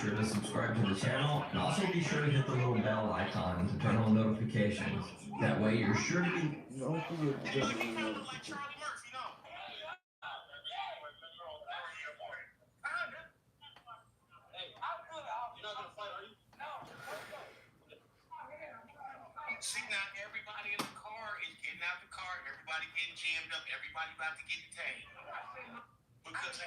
sure to subscribe to the channel, and also be sure to hit the little bell icon to turn on notifications. That way you're sure to be... Don't forget to turn on notifications. See, now everybody in the car is getting out the car, everybody getting jammed up, everybody about to get detained. Because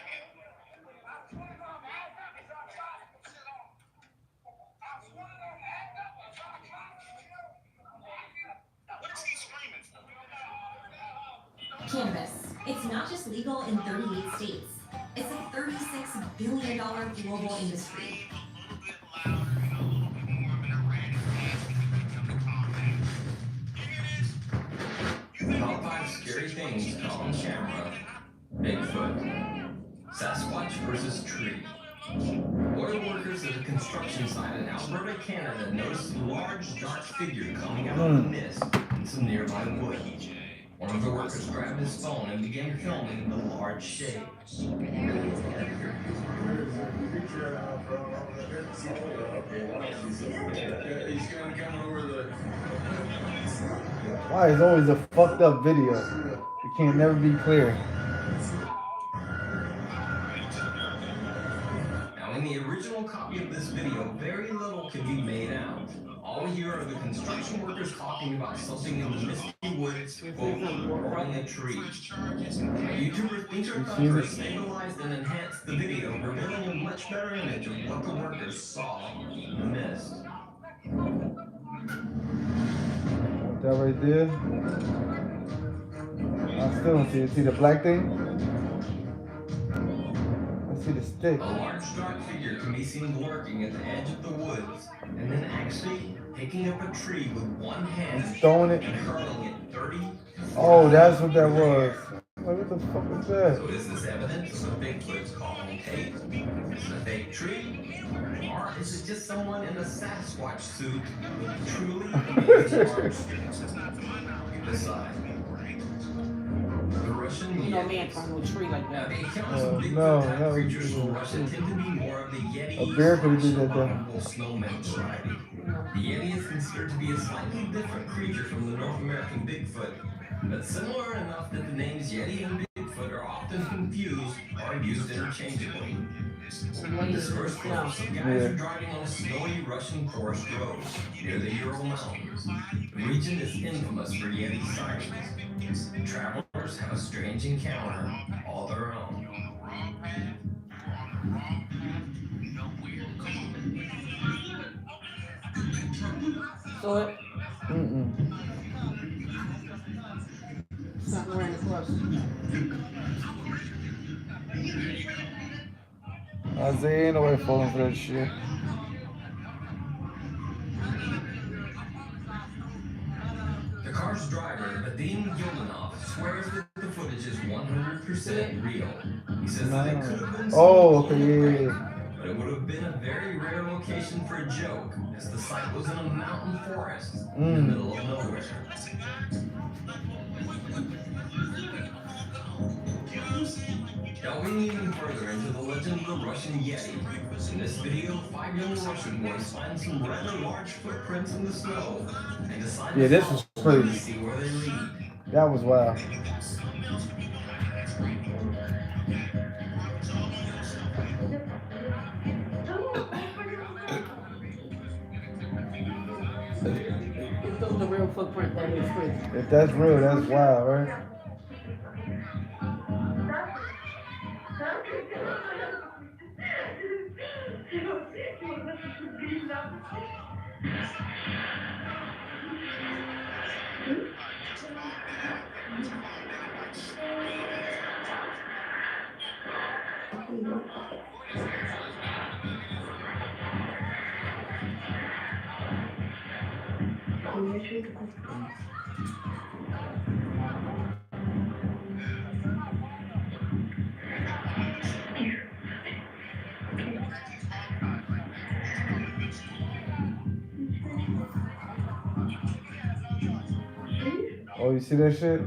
what is he screaming for? Cannabis. It's not just legal in 38 states. It's a $36 billion global industry. Top 5 scary things caught on camera. Bigfoot. Sasquatch versus tree. Oil workers at a construction site in Alberta, Canada noticed a large dark figure coming out of the mist in some nearby wood. One of the workers grabbed his phone and began filming the large shape. Why is always a fucked up video? It can't never be clear. Now, in the original copy of this video, very little can be made out. All we hear are the construction workers talking about something in the misty woods, growing a tree. YouTuber Thinker Thumper stabilized and enhanced the video, revealing a much better image of what the workers saw in the mist. That right there. I still don't see it. See the black thing? I see the stick. A large dark figure can be seen lurking at the edge of the woods, and then actually picking up a tree with one hand and throwing it and hurling it 30. Oh, that's what that was. What the fuck is that? So is this evidence of a Bigfoot calling Kate? Is it a fake tree? Or is it just someone in a Sasquatch suit with truly amazing arms? Decide. The Russian You know, man from a tree like Now, that. the accounts of Bigfoot creatures from Russia tend to be more of the Yeti A bear could do that though. snowman variety. The Yeti is considered to be a slightly different creature from the North American Bigfoot, but similar enough that the names Yeti and Bigfoot are often confused or used interchangeably. This first photo, some guys are driving on a snowy Russian forest road near the Ural Mountains. The region is infamous for Yeti sightings. Travelers have a strange encounter all their own. So it. Something ran across. Isaiah ain't nobody falling for that shit. The car's driver, Vadim Yolanov, swears that the footage is 100% real. He says that it could have been okay, yeah. But it would have been a very rare location for a joke, as the site was in a mountain forest in the middle of nowhere. Delving even further into the legend of the Russian Yeti, in this video, 5 young Russian boys find some rather large footprints in the snow and decide this was crazy. to see where they lead. That was wild. If those are real footprint, that is crazy. If that's real, that's wild, right? Oh, you see that shit?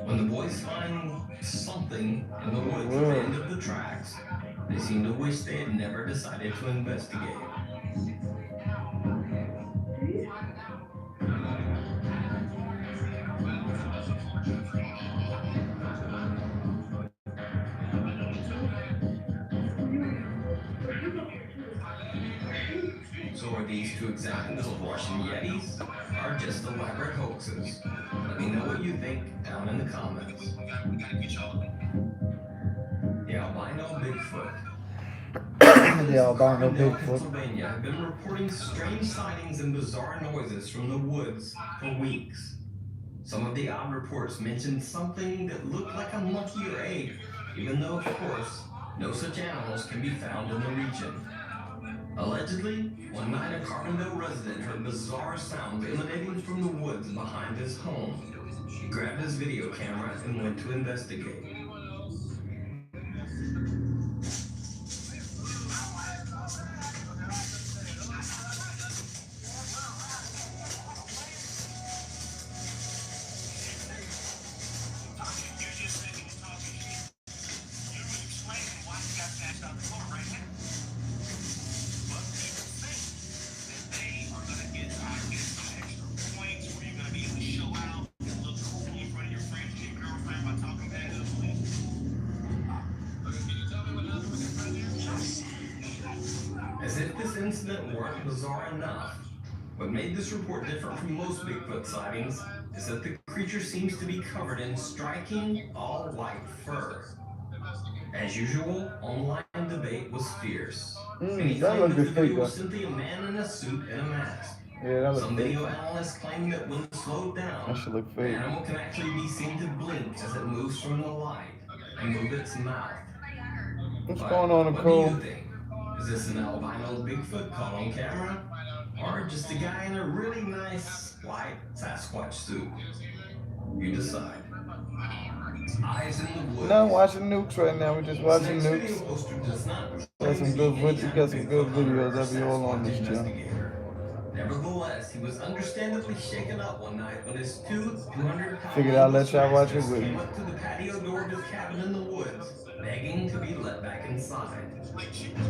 When the boys find something in the woods at the end of the tracks, they seem to wish they had never decided to investigate. So are these two examples of Russian Yetis, or just elaborate hoaxes? Let me know what you think down in the comments. We gotta get y'all. The albino Bigfoot. The albino Carbondale, Bigfoot. Pennsylvania have been reporting strange sightings and bizarre noises from the woods for weeks. Some of the odd reports mentioned something that looked like a monkey or ape, even though, of course, no such animals can be found in the region. Allegedly, one night a Carbondale resident heard bizarre sounds emanating from the woods behind his home. He grabbed his video camera and went to investigate. As if this incident weren't bizarre enough, what made this report different from most Bigfoot sightings is that the creature seems to be covered in striking, all-white fur. As usual, online debate was fierce. Many That claimed looked that the fake, video though. was simply a man in a suit and a mask. Yeah, that Some looked fake. video analysts claim that when slowed down, That should look the fake. animal can actually be seen to blink as it moves from the light and move its mouth. What's But going on, what Nicole? do you think? Is this an albino Bigfoot caught on camera? Or just a guy in a really nice white Sasquatch suit? You decide. Eyes in the woods. No, I'm watching Nukes right now. We're just watching This next video Nukes. poster does not Got some good videos. Got some good videos. I'll be all on this channel. Nevertheless, he was understandably shaken up one night when his 200-pound Figured I'd let y'all watch it with came me. up to the patio door of his cabin in the woods, begging to be let back inside.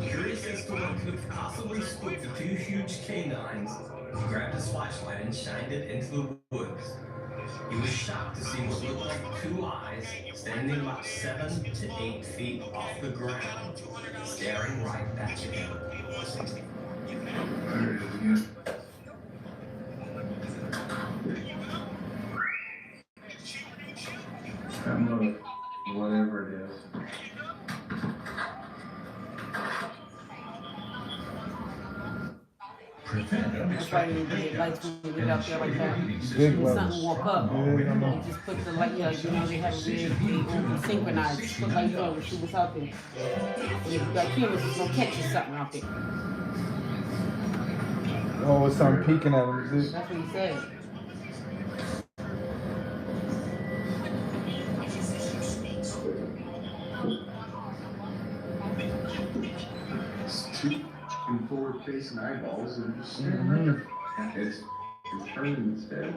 Curious as to what could have possibly spooked the two huge canines, he grabbed his flashlight and shined it into the woods. He was shocked to see what looked like two eyes standing about 7 to 8 feet off the ground, staring right back at him. Whatever it is. That's why you need lights when you get out there like that. Big When something levels. walk up, Yeah, I know. you just put the light, you know, they have it where they will be synchronized. Just put lights on and see what's out there. And if you got cameras, it's gonna catch you something out there. Oh, it's something peeking at him. See? That's what he said. It's two forward-facing eyeballs and just staring at it. It's turning instead.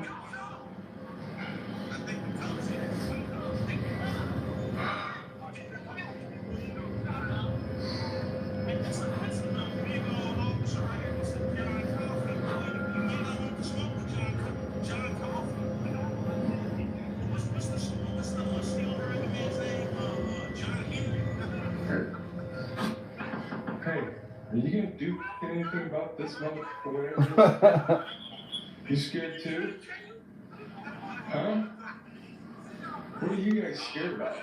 Hey, are you gonna do anything about this motherfucker? You scared too? Huh? What are you guys scared about?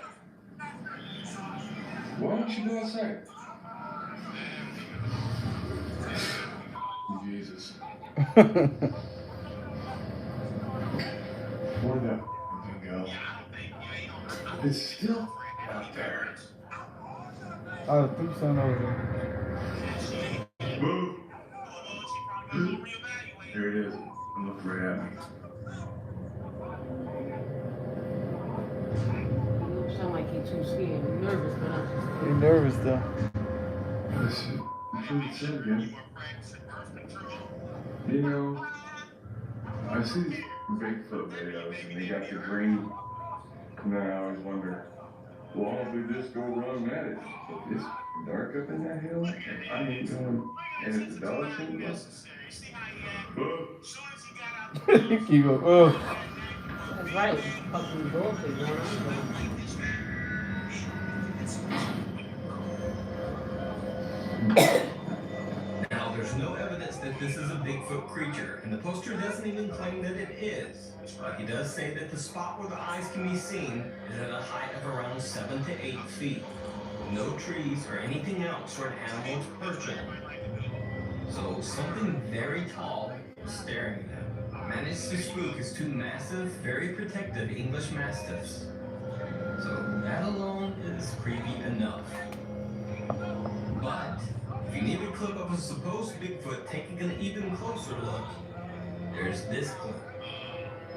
Why don't you go outside? Jesus. Where'd that go? It's still out there. Oh, I think so. Over Move. Here it is. Look right at me. You sound like you're too scared and nervous, but I'm just there. You're nervous though. Listen, I'm sure it's it again. You know, I see these Bigfoot videos and they got the green. And then I always wonder, well, how did this go wrong at it? But it's dark up in that hill. I mean, and if the dogs show up, You keep going. Oh. That's right. Fucking bullshit going on. Now, there's no evidence that this is a Bigfoot creature, and the poster doesn't even claim that it is. But he does say that the spot where the eyes can be seen is at a height of around 7 to 8 feet. No trees or anything else for an animal to perch on. So something very tall is staring at them. Managed to spook his two massive, very protective English Mastiffs. So that alone is creepy enough. But if you need a clip of a supposed Bigfoot taking an even closer look, there's this clip.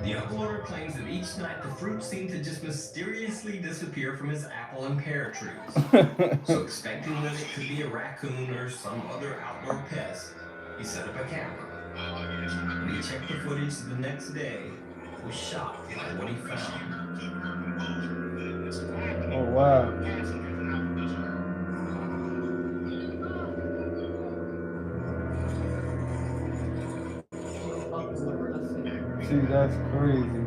The uploader claims that each night the fruit seemed to just mysteriously disappear from his apple and pear trees. So expecting that it could be a raccoon or some other outdoor pest, he set up a camera. When he checked the footage the next day, he was shocked by what he found. Oh wow. See, that's crazy.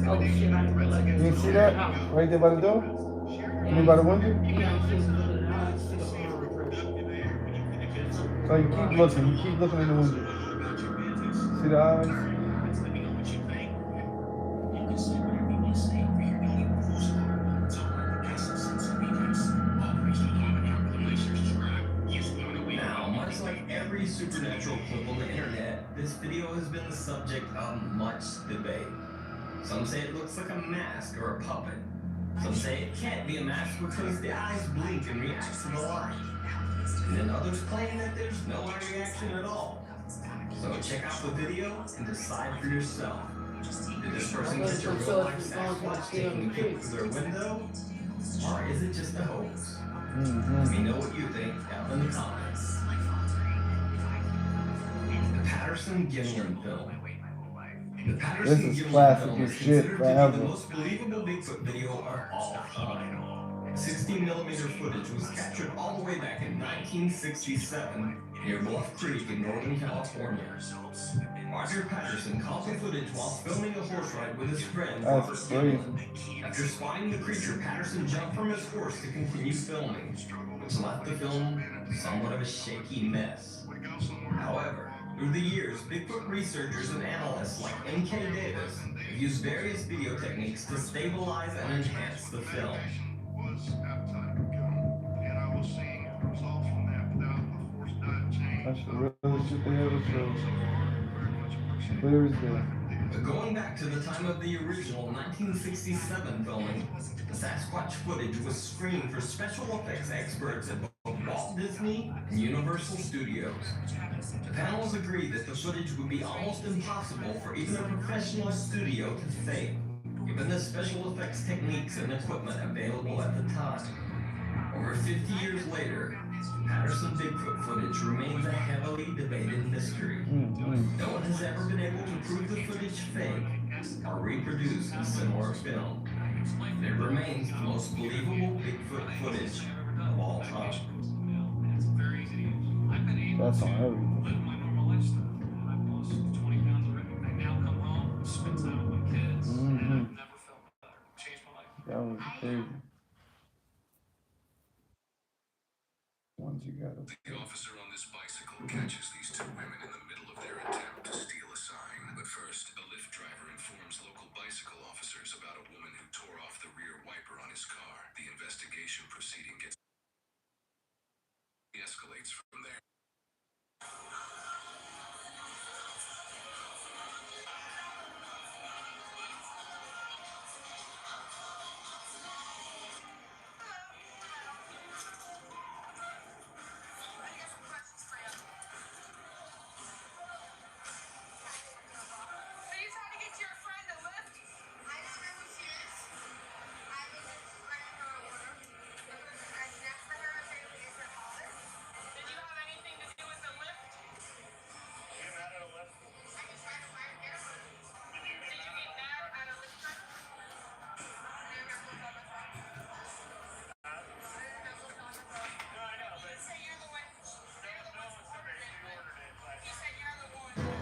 Oh shit, I didn't realize that. You see that? Right there by the door? You mean by the window? Yeah, I'm seeing it. So you keep looking in the window. See the eyes? Now, much like every supernatural clip on the internet, this video has been the subject of much debate. Some say it looks like a mask or a puppet. Some say it can't be a mask because the eyes blink and react to the light. And then others claim that there's no eye reaction at all. So check out the video and decide for yourself. Did this person catch a real life Sasquatch taking a peek through their window? Or is it just a hoax? Let me know what you think down in the comments. The Patterson Gimlin film. The Patterson This is Gimlin classic film as is shit considered to be forever. the most believable Bigfoot video of all time. 16mm footage was captured all the way back in 1967 near Bluff Creek in Northern California. Roger Patterson caught the footage while filming a horse ride with his friend Robert That's crazy. Gimlin. After spotting the creature, Patterson jumped from his horse to continue filming, which left the film somewhat of a shaky mess. However, through the years, Bigfoot researchers and analysts like M.K. Davis have used various video techniques to stabilize and enhance the film. That's the realest shit they ever showed. Clear as day. But going back to the time of the original 1967 filming, the Sasquatch footage was screened for special effects experts at both Walt Disney and Universal Studios. The panels agreed that the footage would be almost impossible for even a professional studio to fake, given the special effects techniques and equipment available at the time. Over 50 years later, Patterson Bigfoot footage remains a heavily debated mystery. No one has ever been able to prove the footage fake or reproduce a similar film. It remains the most believable Bigfoot footage of all time. That's on everything. That was crazy. Ones you got. The officer on this bicycle catches these two women in the middle of their attempt to steal a sign. But first, a Lyft driver informs local bicycle officers about a woman who tore off the rear wiper on his car. The investigation proceeding escalates from there.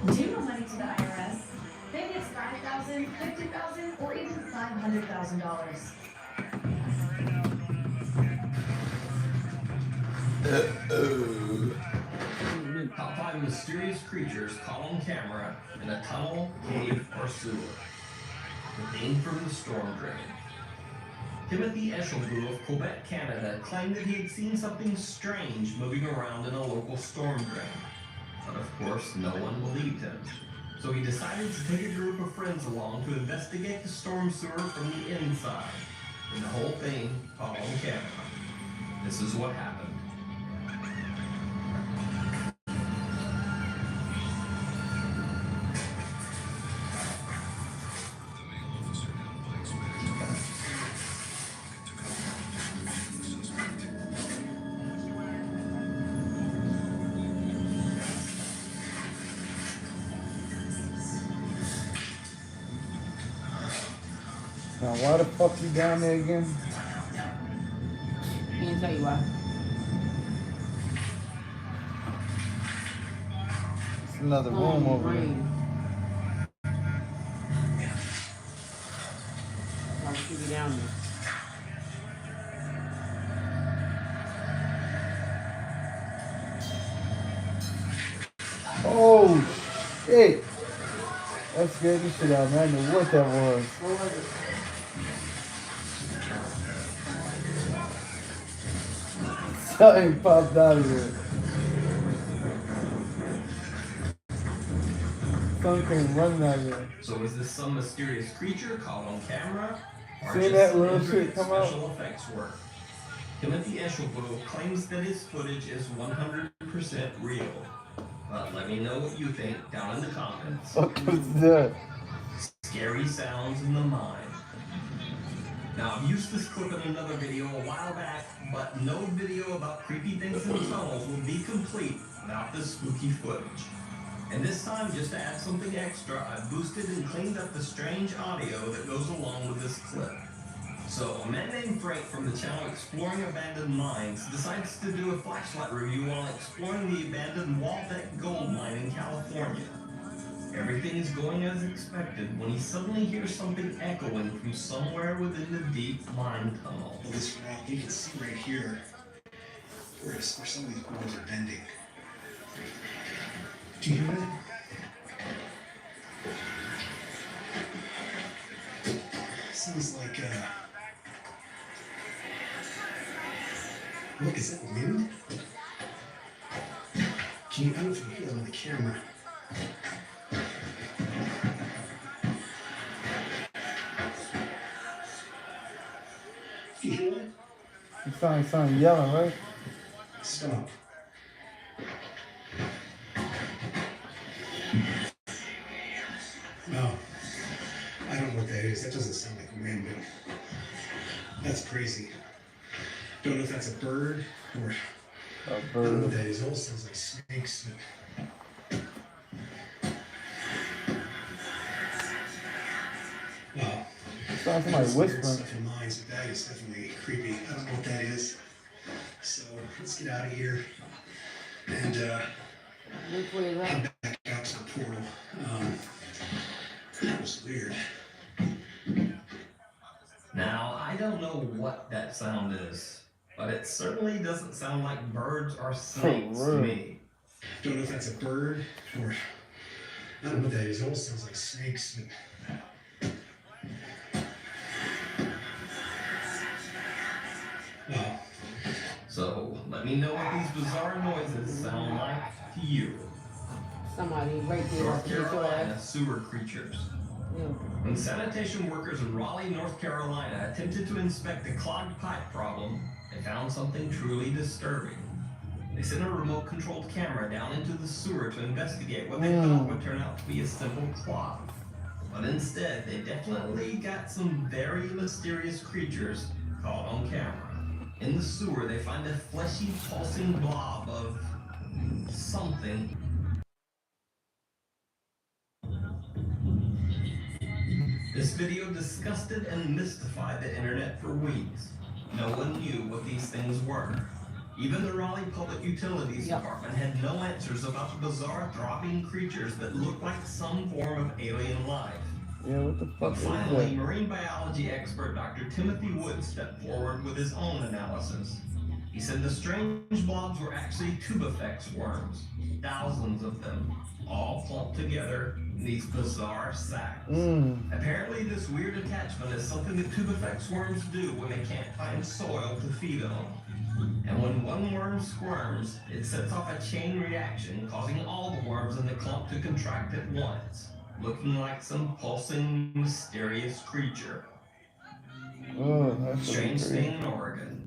Due no money to the IRS. Maybe it's $5,000, $50,000, or even $500,000. Top 5 mysterious creatures caught on camera in a tunnel, cave, or sewer. The thing from the storm drain. Timothy Eshelbu of Quebec, Canada, claimed that he had seen something strange moving around in a local storm drain. But of course, no one believed him. So he decided to take a group of friends along to investigate the storm sewer from the inside. And the whole thing caught on camera. This is what happened. The male officer now bikes back to the to confirm the suspect. Now, why the fuck you down there again? Can't tell you why. It's another room over there. Rain. Why should be down there? Oh, shit. That scared the shit out of me. I didn't know what that was. What was it? Something popped out of there. Something came running out of there. So is this some mysterious creature caught on camera? Or See just that some little intricate shit come out? special effects work? Timothy Eshelbu claims that his footage is 100% real. But let me know what you think down in the comments. What was that? Scary sounds in the mind. Now, I've used this clip in another video a while back, but no video about creepy things in tunnels will be complete without this spooky footage. And this time, just to add something extra, I've boosted and cleaned up the strange audio that goes along with this clip. So, a man named Frank from the channel Exploring Abandoned Mines decides to do a flashlight review while exploring the abandoned Waldeck gold mine in California. Everything is going as expected when he suddenly hears something echoing from somewhere within the deep mine tunnel. Well, this rock, you can see right here where some of these boards are bending. Do you hear that? Sounds like, look, is that wind? I don't know if you can hear that on the camera. Do you hear that? It sounded like something yelling, right? Stop. No, I don't know what that is. That doesn't sound like wind, but that's crazy. Don't know if that's a bird or A I don't know what bird. that is. It all sounds like snakes. But... Wow. It sounds like somebody There's weird whispering. stuff in mines, but that is definitely creepy. I don't know what that is. So let's get out of here and Which way is that? head back out to the portal. That was weird. Now, I don't know what that sound is, but it certainly doesn't sound like birds or snakes to real. me. Don't know if that's a bird or I don't know what that is. It all sounds like snakes. But... Wow. So, let me know what these bizarre noises sound like to you. Somebody right there. North That's your Carolina ass. sewer creatures. Yeah. When sanitation workers in Raleigh, North Carolina attempted to inspect the clogged pipe problem, they found something truly disturbing. They sent a remote-controlled camera down into the sewer to investigate what they thought would turn out to be a simple clog. But instead, they definitely got some very mysterious creatures caught on camera. In the sewer, they find a fleshy, pulsing blob of something. This video disgusted and mystified the internet for weeks. No one knew what these things were. Even the Raleigh Public Utilities Department had no answers about the bizarre throbbing creatures that looked like some form of alien life. Yeah, what the fuck But is finally, that? marine biology expert Dr. Timothy Wood stepped forward with his own analysis. He said the strange blobs were actually tubifex worms, thousands of them, all clumped together in these bizarre sacs. Apparently, this weird attachment is something that tubifex worms do when they can't find soil to feed on. And when one worm squirms, it sets off a chain reaction, causing all the worms in the clump to contract at once, looking like some pulsing, mysterious creature. Strange thing in Oregon.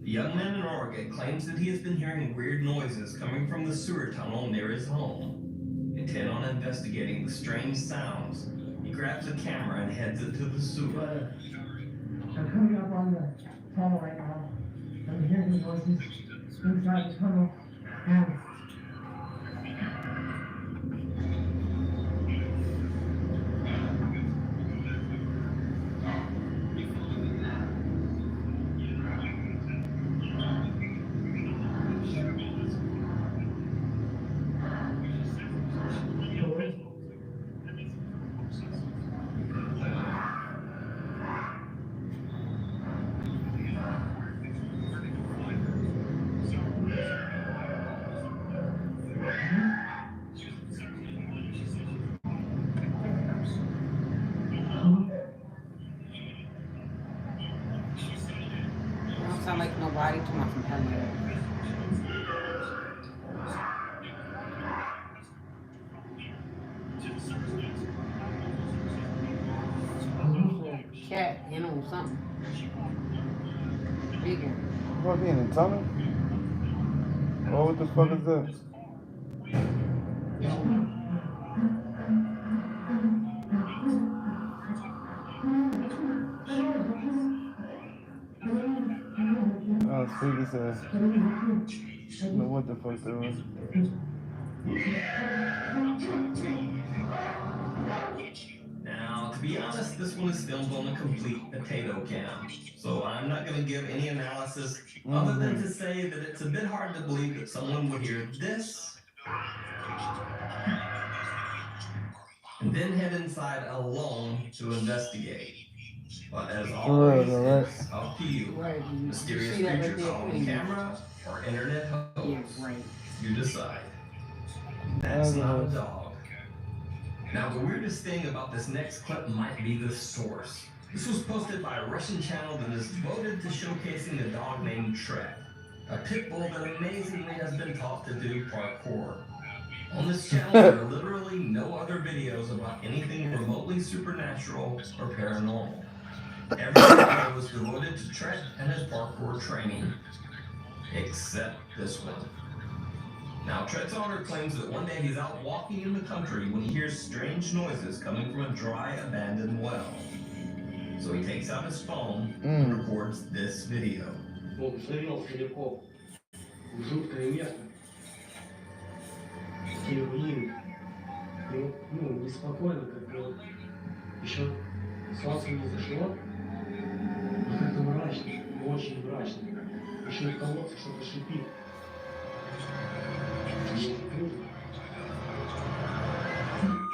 A young man in Oregon claims that he has been hearing weird noises coming from the sewer tunnel near his home. Intent on investigating the strange sounds, he grabs a camera and heads into the sewer. I'm coming up on the tunnel right now. I'm hearing noises inside the tunnel. And Don't sound like nobody to my companion. Cat, animal, something. Big one. What, he in the tunnel? Oh, what the fuck is that? Oh, speak his ass. I don't know what the fuck that was. Now, to be honest, this one is filmed on a complete potato cam, so I'm not going to give any analysis other than to say that it's a bit hard to believe that someone would hear this and then head inside alone to investigate. But as always, it's up to you. Mysterious creature caught on camera or internet hoax. You decide. That's not a dog. Now, the weirdest thing about this next clip might be the source. This was posted by a Russian channel that is devoted to showcasing a dog named Tret, a pit bull that amazingly has been taught to do parkour. On this channel, there are literally no other videos about anything remotely supernatural or paranormal. Every video was devoted to Tret and his parkour training, except this one. Now, Tret's owner claims that one day he's out walking in the country when he hears strange noises coming from a dry, abandoned well. So he takes out his phone and records this video. солнце не зашло, и как-то мрачно, очень мрачно. Еще в колодце что-то шипит.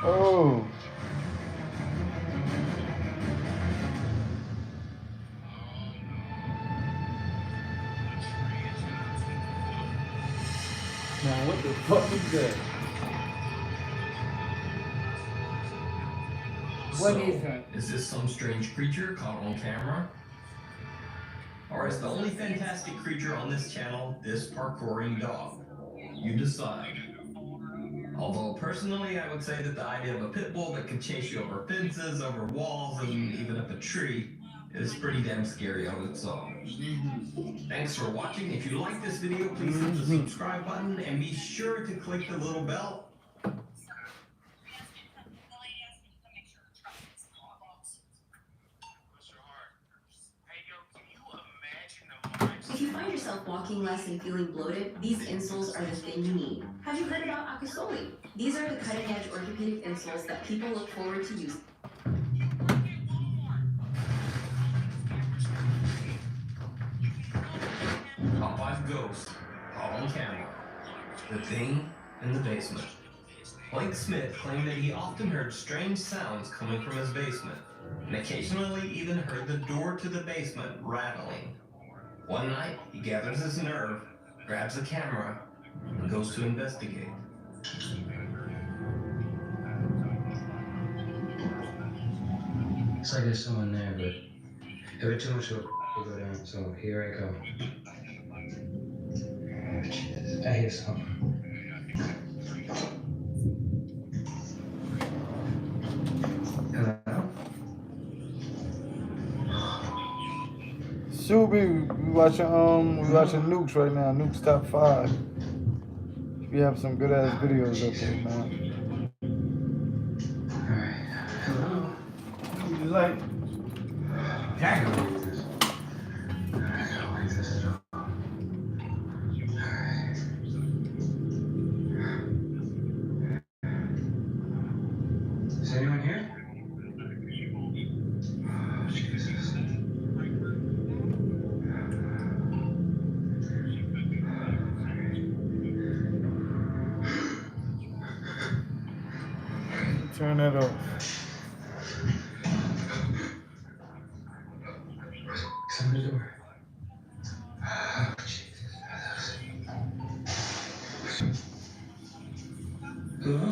Oh. Now what the fuck is that? What is that? Is this some strange creature caught on camera? Or is the only fantastic creature on this channel this parkouring dog? You decide. Although personally, I would say that the idea of a pit bull that can chase you over fences, over walls, and even up a tree is pretty damn scary on its own. Thanks for watching. If you like this video, please hit the subscribe button and be sure to click the little bell. If you find yourself walking less and feeling bloated, these insoles are the thing you need. Have you heard about Akusoli? These are the cutting-edge orthopedic insoles that people look forward to using. Top 5 ghosts caught on camera. The thing in the basement. Blake Smith claimed that he often heard strange sounds coming from his basement, and occasionally even heard the door to the basement rattling. One night, he gathers his nerve, grabs a camera, and goes to investigate. It's like there's someone there, but every too much will go down, so here I go. I hear something. Hello? Shuby, we watching Nukes right now. Nukes top 5. We have some good ass videos up there, man. Alright. Hello? You like? I don't believe this. I don't believe this at all. Alright. Is anyone here? Oh, Jesus. Turn that off. It's on the door. Oh, Jesus. Hello?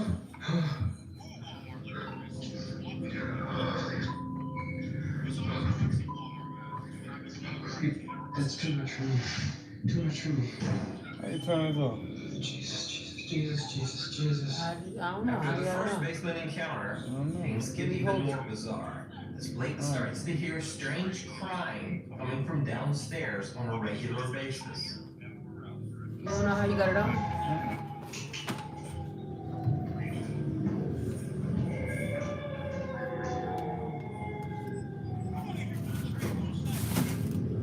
That's too much for me. Too much for me. How you turn this off? Jesus. I don't know. After the I first don't know. basement encounter, don't know. things get even more bizarre as Blake starts to hear strange crying coming from downstairs on a regular basis. You don't know how you got it on?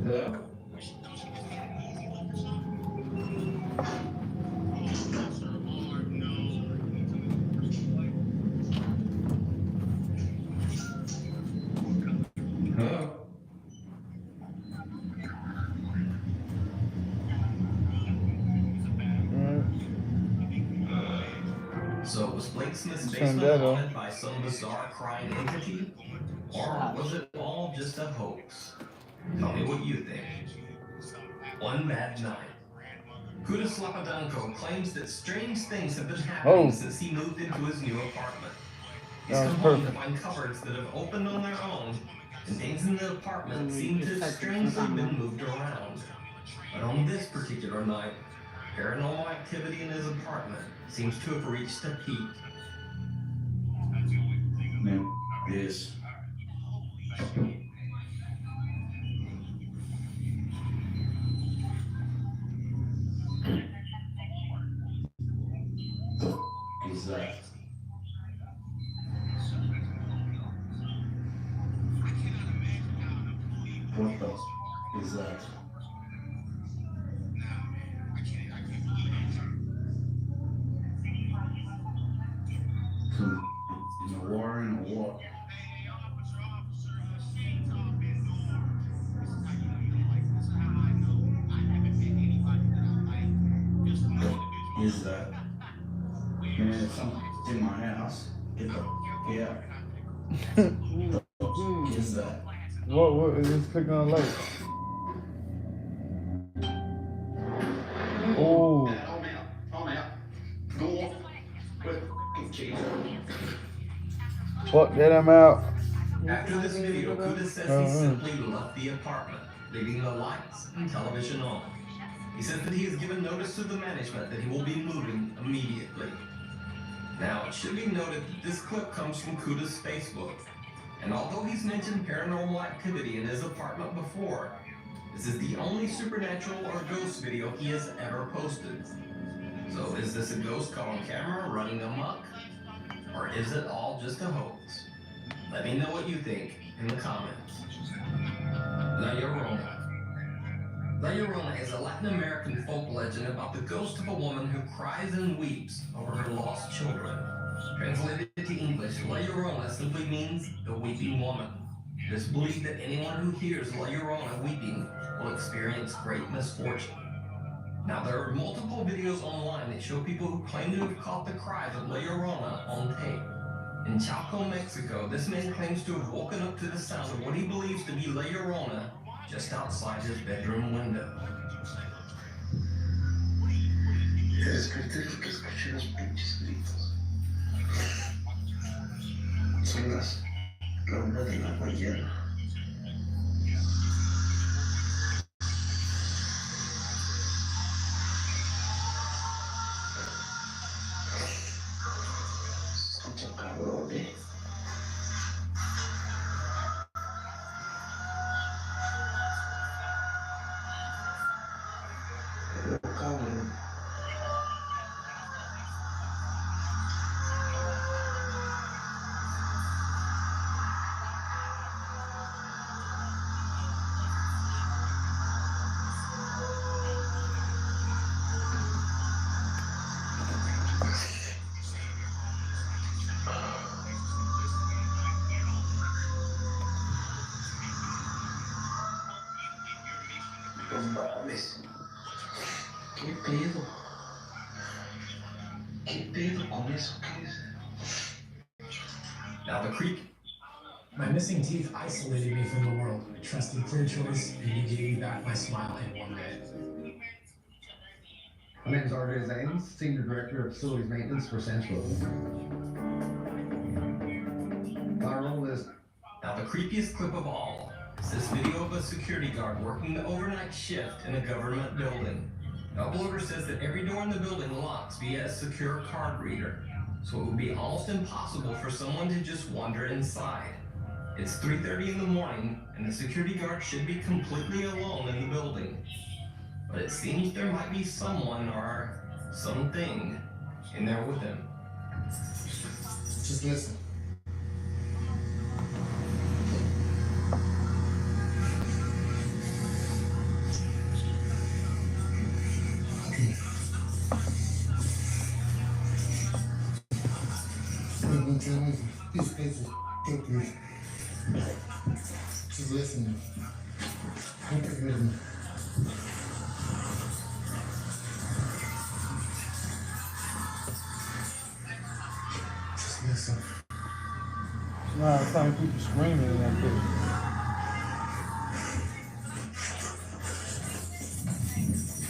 Hello? Hello? So was Blake Smith's Turn basement that off. haunted by some bizarre crying entity? Or was it all just a hoax? Tell me what you think. One bad night. Kuda Slapadanko claims that strange things have been happening since he moved into his new apartment. He's That was come home to perfect. find cupboards that have opened on their own, and things in the apartment seem to have strangely been moved around. But on this particular night, paranormal activity in his apartment seems to have reached a peak. Man, this. Is that? What the is that? In a war in a war. What is that? Man, if something's in my house, get the fuck out. What is that? What is this clicking on light? Oh. I'm out. Go on. Jesus. Fuck that, I'm out. After this video, Kuda says he simply left the apartment, leaving the lights and television on. He says that he has given notice to the management that he will be moving immediately. Now, it should be noted that this clip comes from Kuda's Facebook. And although he's mentioned paranormal activity in his apartment before, this is the only supernatural or ghost video he has ever posted. So is this a ghost caught on camera running amok? Or is it all just a hoax? Let me know what you think in the comments. La Llorona. La Llorona is a Latin American folk legend about the ghost of a woman who cries and weeps over her lost children. Translated to English, La Llorona simply means the weeping woman. It is believed that anyone who hears La Llorona weeping will experience great misfortune. Now, there are multiple videos online that show people who claim to have caught the cries of La Llorona on tape. In Chalco, Mexico, this man claims to have woken up to the sound of what he believes to be La Llorona just outside his bedroom window. Desperté porque escuché los pinches gritos. Son la 1 de la mañana. Escucha, cabrón, cabrón. No mames. ¿Qué pedo? ¿Qué pedo con eso? ¿Qué es? Now, the creep. My missing teeth isolated me from the world. I trusted clear choice, and you gave me back my smile in one day. My name is R.J. Zanes, Senior Director of Facilities Maintenance for Central. My role is... Now, the creepiest clip of all is this video of a security guard working the overnight shift in a government building. The uploader says that every door in the building locks via a secure card reader, so it would be almost impossible for someone to just wander inside. It's 3:30 in the morning, and the security guard should be completely alone in the building. But it seems there might be someone or something in there with him. Just listen. These places take me. Just listen. Don't get rid of me. Just listen. Nah, it's time people screaming in that thing.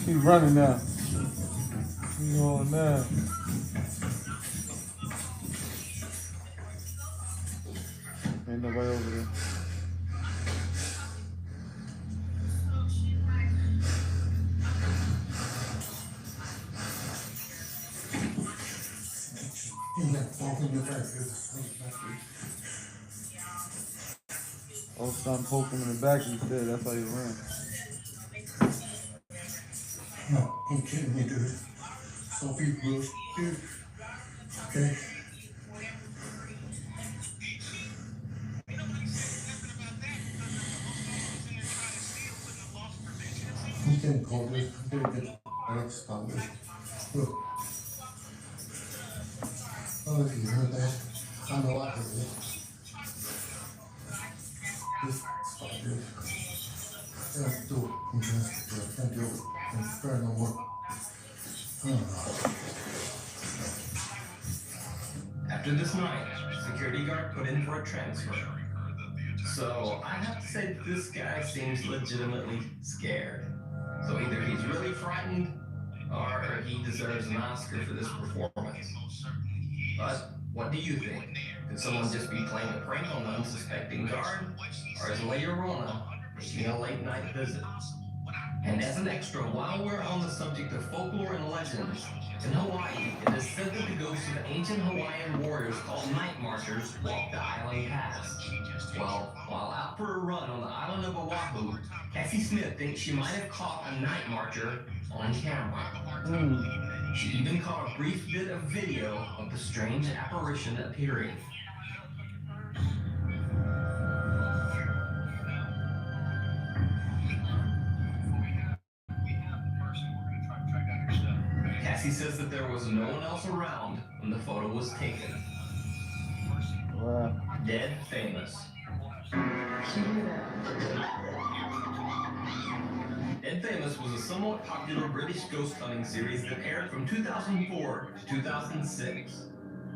He's running now. He's going now. Ain't nobody over there. Oh, son poked him in the back instead. That's how he ran. No, I'm kidding me, dude. Some people will dude. Okay? You can call this. I'm gonna get stop this. Look. Oh, if you heard that, I know I heard it. Just stop this. I can't do it. I can't do it. I'm scared no more. I don't know. After this night, security guard put in for a transfer. So I have to say that this guy seems legitimately scared. So either he's really frightened, or he deserves an Oscar for this performance. But what do you think? Could someone just be playing a prank on the unsuspecting guard? Or is La Llorona making a late night visit? And as an extra, while we're on the subject of folklore and legends, in Hawaii, it is said that the ghosts of ancient Hawaiian warriors called night marchers walk the island paths. Well, while out for a run on the island of Oahu, Cassie Smith thinks she might have caught a night marcher on camera. She even caught a brief bit of video of the strange apparition appearing. Cassie says that there was no one else around when the photo was taken. Wow. Dead famous. Dead Famous was a somewhat popular British ghost hunting series that aired from 2004 to 2006.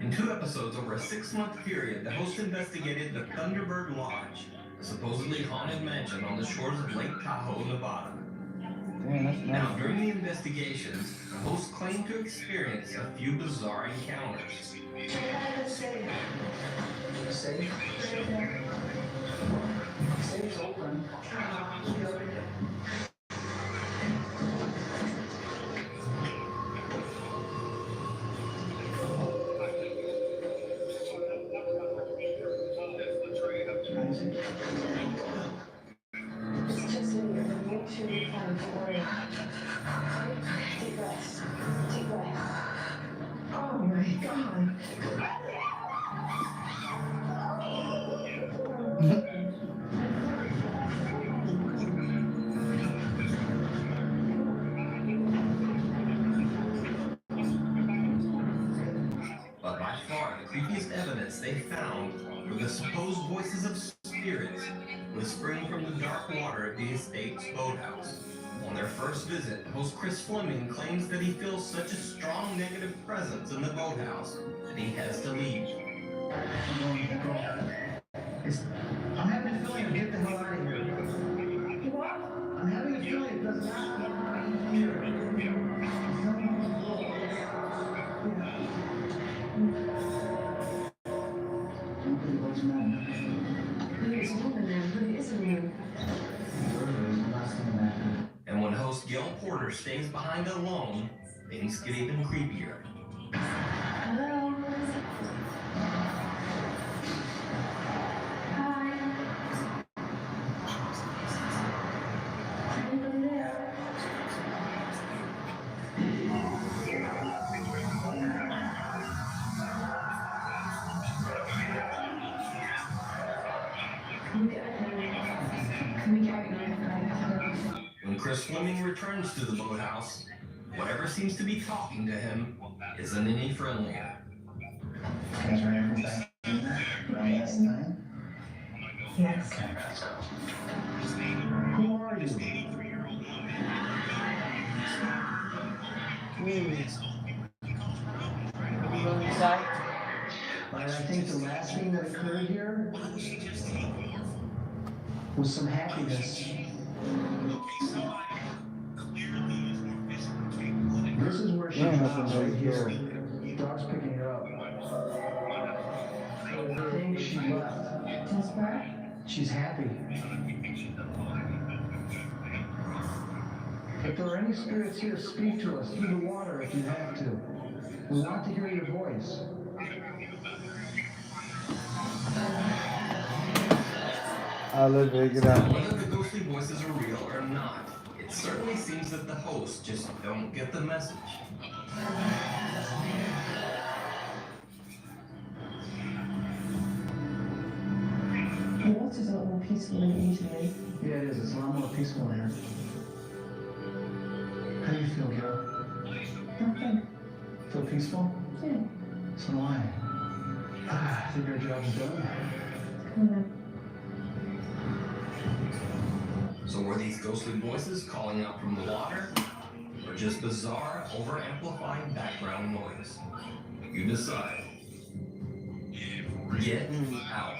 In 2 episodes over a 6-month period, the host investigated the Thunderbird Lodge, a supposedly haunted mansion on the shores of Lake Tahoe, Nevada. Damn, that's Now, nice. during the investigations, the host claimed to experience a few bizarre encounters. Safe's open. It's just in here, but make sure you find it. Don't worry. Deep breaths. Deep breaths. Oh my God. But by far, the creepiest evidence they found were the supposed voices of spirits whispering from the dark water of the estate's boathouse. On their first visit, host Chris Fleming claims that he feels such a strong negative presence in the boathouse that he has to leave. I'm having a feeling to get the hell out of here. What? I'm having a feeling it does not want me here. Nobody was known. Who is woman then? Who isn't woman? And when host Gail Porter stays behind alone, things get even creepier. Hello? Hi. Anybody there? Can we get When Chris Fleming returns to the boathouse, whatever seems to be talking to him isn't any friendlier. Guys ready for back around last time? Yes. Who are you? But I think the last thing that occurred here was some happiness. This is where she drops right here. Dog's picking her up. I think she left. Just where? She's happy. If there are any spirits here, speak to us through the water if you have to. We want to hear your voice. I'll let it get out. Whether the ghostly voices are real or not, it certainly seems that the hosts just don't get the message. The water's a lot more peaceful than it usually is. Yeah, it is. It's a lot more peaceful here. How do you feel, Joe? Nothing. Feel peaceful? Yeah. So do I. I think our job's done. Come on. So were these ghostly voices calling out from the water, or just bizarre, over-amplified background noise? You decide. Get out.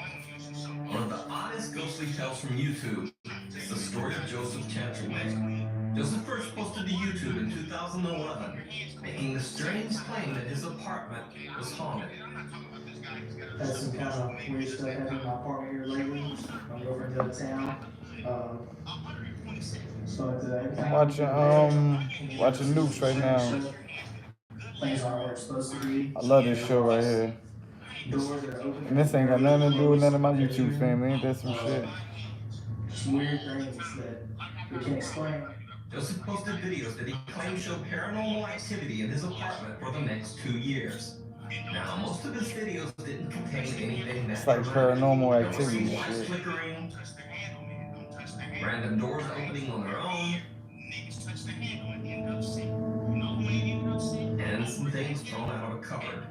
One of the oddest ghostly tales from YouTube is the story of Joseph Chantreway. Joseph first posted to YouTube in 2011, making the strange claim that his apartment was haunted. Had some kind of weird stuff happen in my apartment here lately. I'm going to town. I'm watching Nukes right now. Things aren't where it's supposed to be. I love this show right here. Doors are open. And this ain't got nothing to do with none of my YouTube family. Ain't that some shit? Just weird things that we can't explain. Joseph posted videos that he claimed showed paranormal activity in his apartment for the next 2 years. Now, most of his videos didn't contain anything that It's like paranormal activity shit. flickering, random doors opening on their own, and some things thrown out of a cupboard.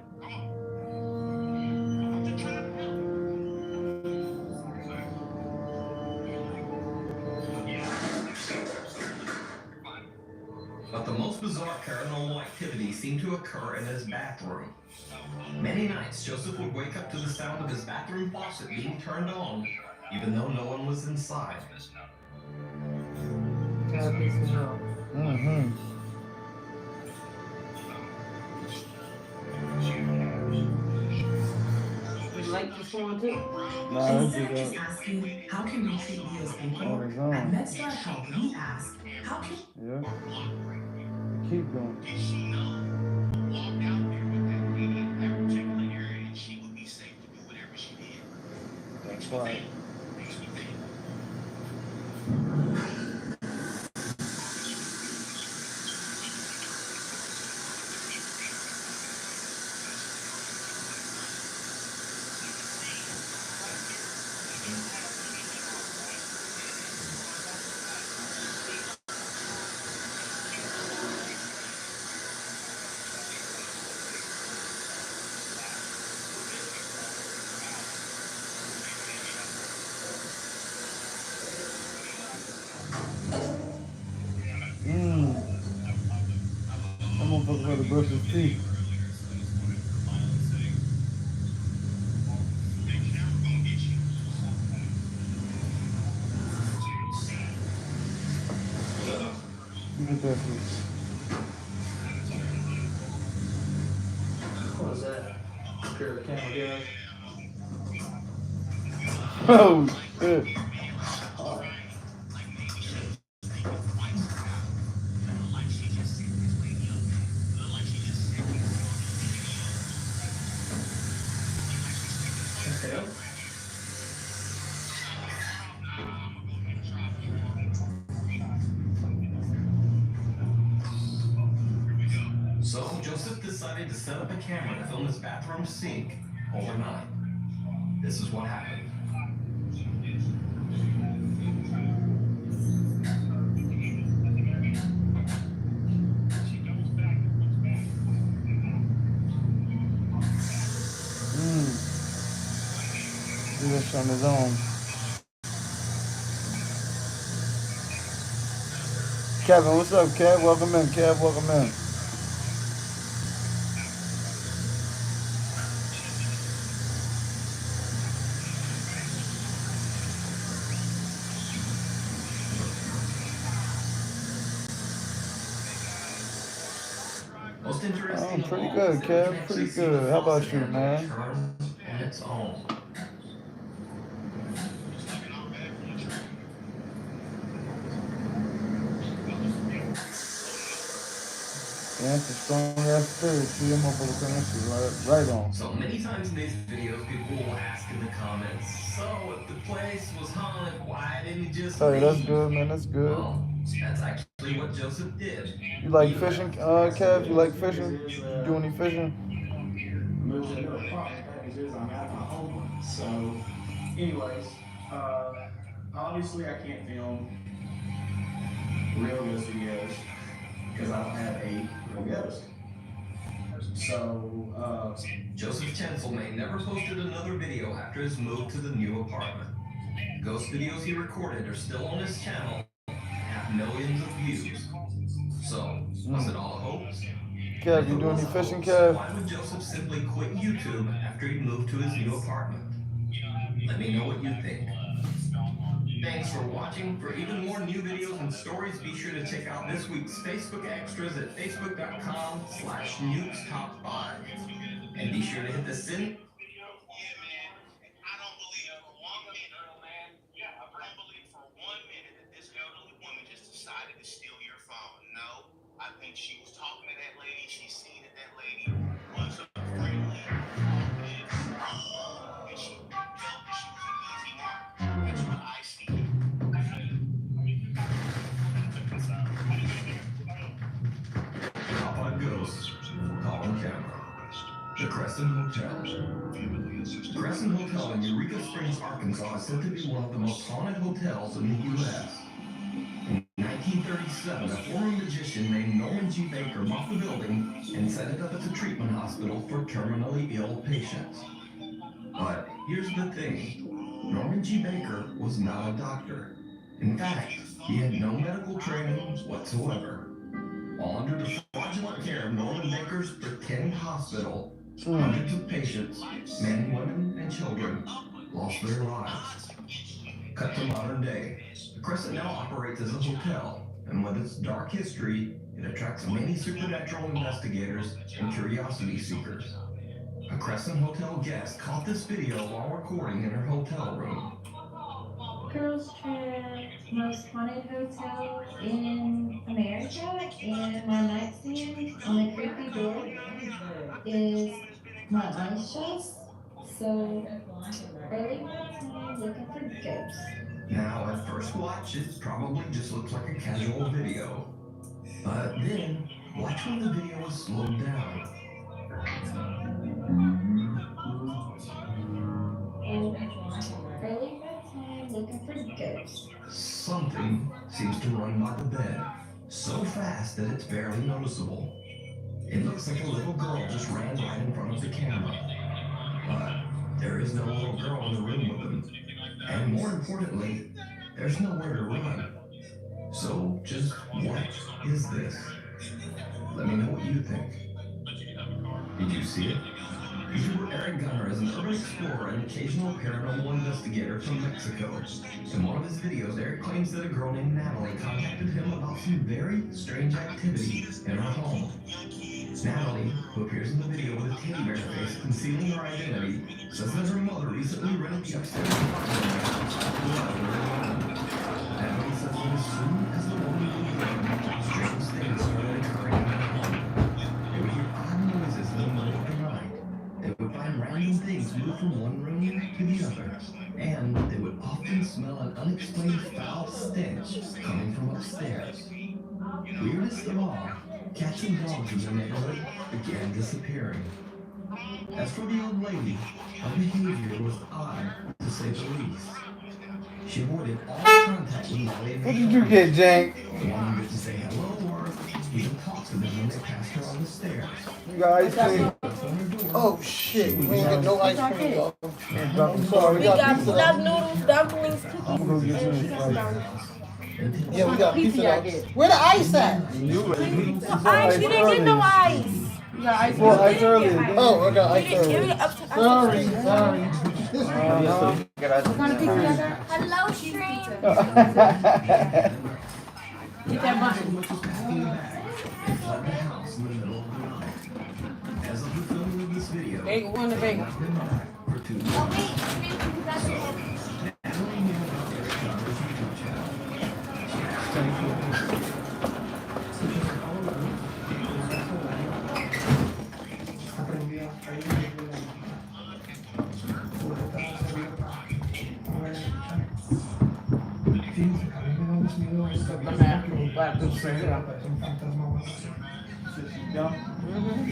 most bizarre paranormal activity seemed to occur in his bathroom. Many nights, Joseph would wake up to the sound of his bathroom faucet being turned on, even though no one was inside. Mm-hmm. You like this one too? Nah, that's Instead of just it. asking, how can we treat you as people? On his At own. MedStar Health, we ask, how can Yeah. Keep going. Did she know? Walked out there with that lady in that particular area, and she would be safe to do whatever she did. That's right. Makes me think. That motherfucker better brush his teeth. You get that food. What was that? A pair of camel girls? Oh, shit. So Joseph decided to set up a camera to film his bathroom sink overnight. This is what happened. Do this on his own. Kevin, what's up, Kev? Welcome in, Kev. Welcome in. Most interesting Pretty of all good, is that we can Kev. actually Pretty see the good. How about faucet you, handle man? turn on its own. Yeah, it's a strong ass spirit. See that motherfucker turn that shit right on. So many times in these videos, people will ask in the comments, so if the place was haunted, why didn't you just Hey, that's leave? good, man. That's good. Well, that's actually what Joseph did. You like He fishing, left. Kev? You like fishing? You do any fishing? Moved to a new apartment packages. I'm at my home. So, anyways, obviously I can't film real ghost videos because I don't have a real ghost. So, Joseph Chancelmain never posted another video after his move to the new apartment. Ghost videos he recorded are still on his channel and have millions of views. So, was it all a hoax? Kev, you do any fishing, Kev? Why would Joseph simply quit YouTube after he moved to his new apartment? Let me know what you think. Thanks for watching. For even more new videos and stories, be sure to check out this week's Facebook extras at facebook.com/nukestop5. And be sure to hit the send. Decided to steal your phone. No, I think she was talking to that lady. She seen that that lady was friendly, and she felt that she was an easy mark. That's what I see. Top on Ghosts, Call on Camera. The Crescent Hotel. The Crescent Hotel in Eureka Springs, Arkansas is said to be one of the most haunted hotels in the U.S. In 1937, a former magician named Norman G. Baker bought the building and set it up as a treatment hospital for terminally ill patients. But here's the thing, Norman G. Baker was not a doctor. In fact, he had no medical training whatsoever. While under the fraudulent care of Norman Baker's pretend hospital, hundreds of patients, men, women, and children, lost their lives. Cut to modern day. The Crescent now operates as a hotel, and with its dark history, it attracts many supernatural investigators and curiosity seekers. A Crescent Hotel guest caught this video while recording in her hotel room. Girls Trip, most haunted hotel in America, and my nightstand on the creepy door is my eyes shut. So early night time looking for ghosts. Now, at first watch, it probably just looks like a casual video. But then, watch when the video is slowed down. Early night time looking for ghosts. Something seems to run by the bed, so fast that it's barely noticeable. It looks like a little girl just ran right in front of the camera. But there is no little girl in the room with them. And more importantly, there's nowhere to run. So just what is this? Let me know what you think. Did you see it? YouTuber Eric Gunner is an urban explorer and occasional paranormal investigator from Mexico. In one of his videos, Eric claims that a girl named Natalie contacted him about some very strange activity in her home. Natalie, who appears in the video with a teddy bear face concealing her identity, says that her mother recently rented the upstairs apartment. Natalie says that as soon as the woman moved in, strange things started occurring in her home. They would hear odd noises in the middle of the night. They would find random things move from one room to the other, and they would often smell an unexplained foul stench coming from upstairs. Weirdest of all, cats and dogs in the neighborhood began disappearing. As for the old lady, her behavior was odd, to say the least. She avoided all contact with Molly and her What did you get, Jank? one didn't say hello or even talk to them when they passed her on the stairs. You got ice cream? Oh shit, we ain't get no ice cream though. I'm sorry, We got stuffed noodles, dumplings, cookies, I'm gonna get and you chicken ice. brownies. Yeah, we got pizza though. Where the ice at? Ice, you didn't get no ice. You got ice. Well, ice earlier. Oh, I got ice Give earlier. me up to Sorry. What kind of pizza you got? Hello, stream. Get that button. They fled the house in the middle of the night. As of the filming of this video, Bagel, one the bagel. for 2 days. Natalie knew about Eric Gunner's YouTube channel. She asked him for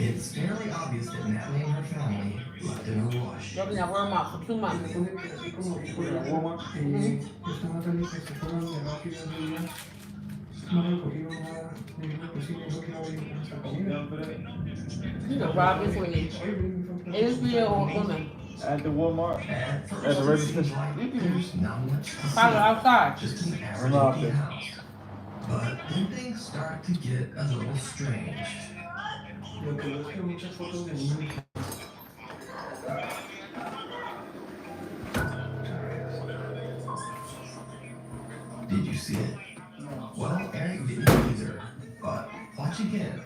It's fairly obvious that Natalie and her family left in a rush. Yo vine a warm up for 2 months. Estaba feliz que se fueron de rápido el día. No recogieron nada. Me dijo que sí, me dijo que iba a venir con nuestra comida. You know, Rob is winning. It is real or woman. At the Walmart. At first, At the it register. seems like there's not much to see. Follow outside. Just an average empty house. But then things start to get a little strange. Lo que veo es que muchas fotos de niños. Did you see it? Well, Eric didn't either. But watch again.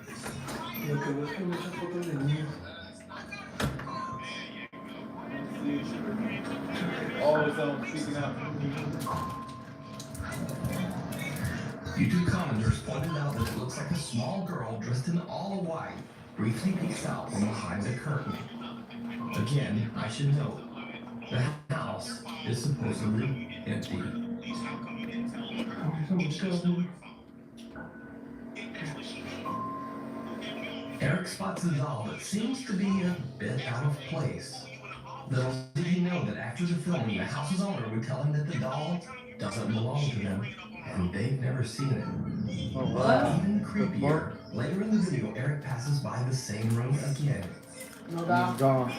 Lo que veo es que muchas fotos de niños. Always speaking out. YouTube commenters pointed out that it looks like a small girl dressed in all white briefly peeks out from behind the curtain. Again, I should note, the house is supposedly empty. Eric spots a doll that seems to be a bit out of place. Little did he know that after the filming, the house's owner would tell him that the doll doesn't belong to them, and they've never seen it. Oh, wow. Even creepier, later in the video, Eric passes by the same room again. No doubt. Gone.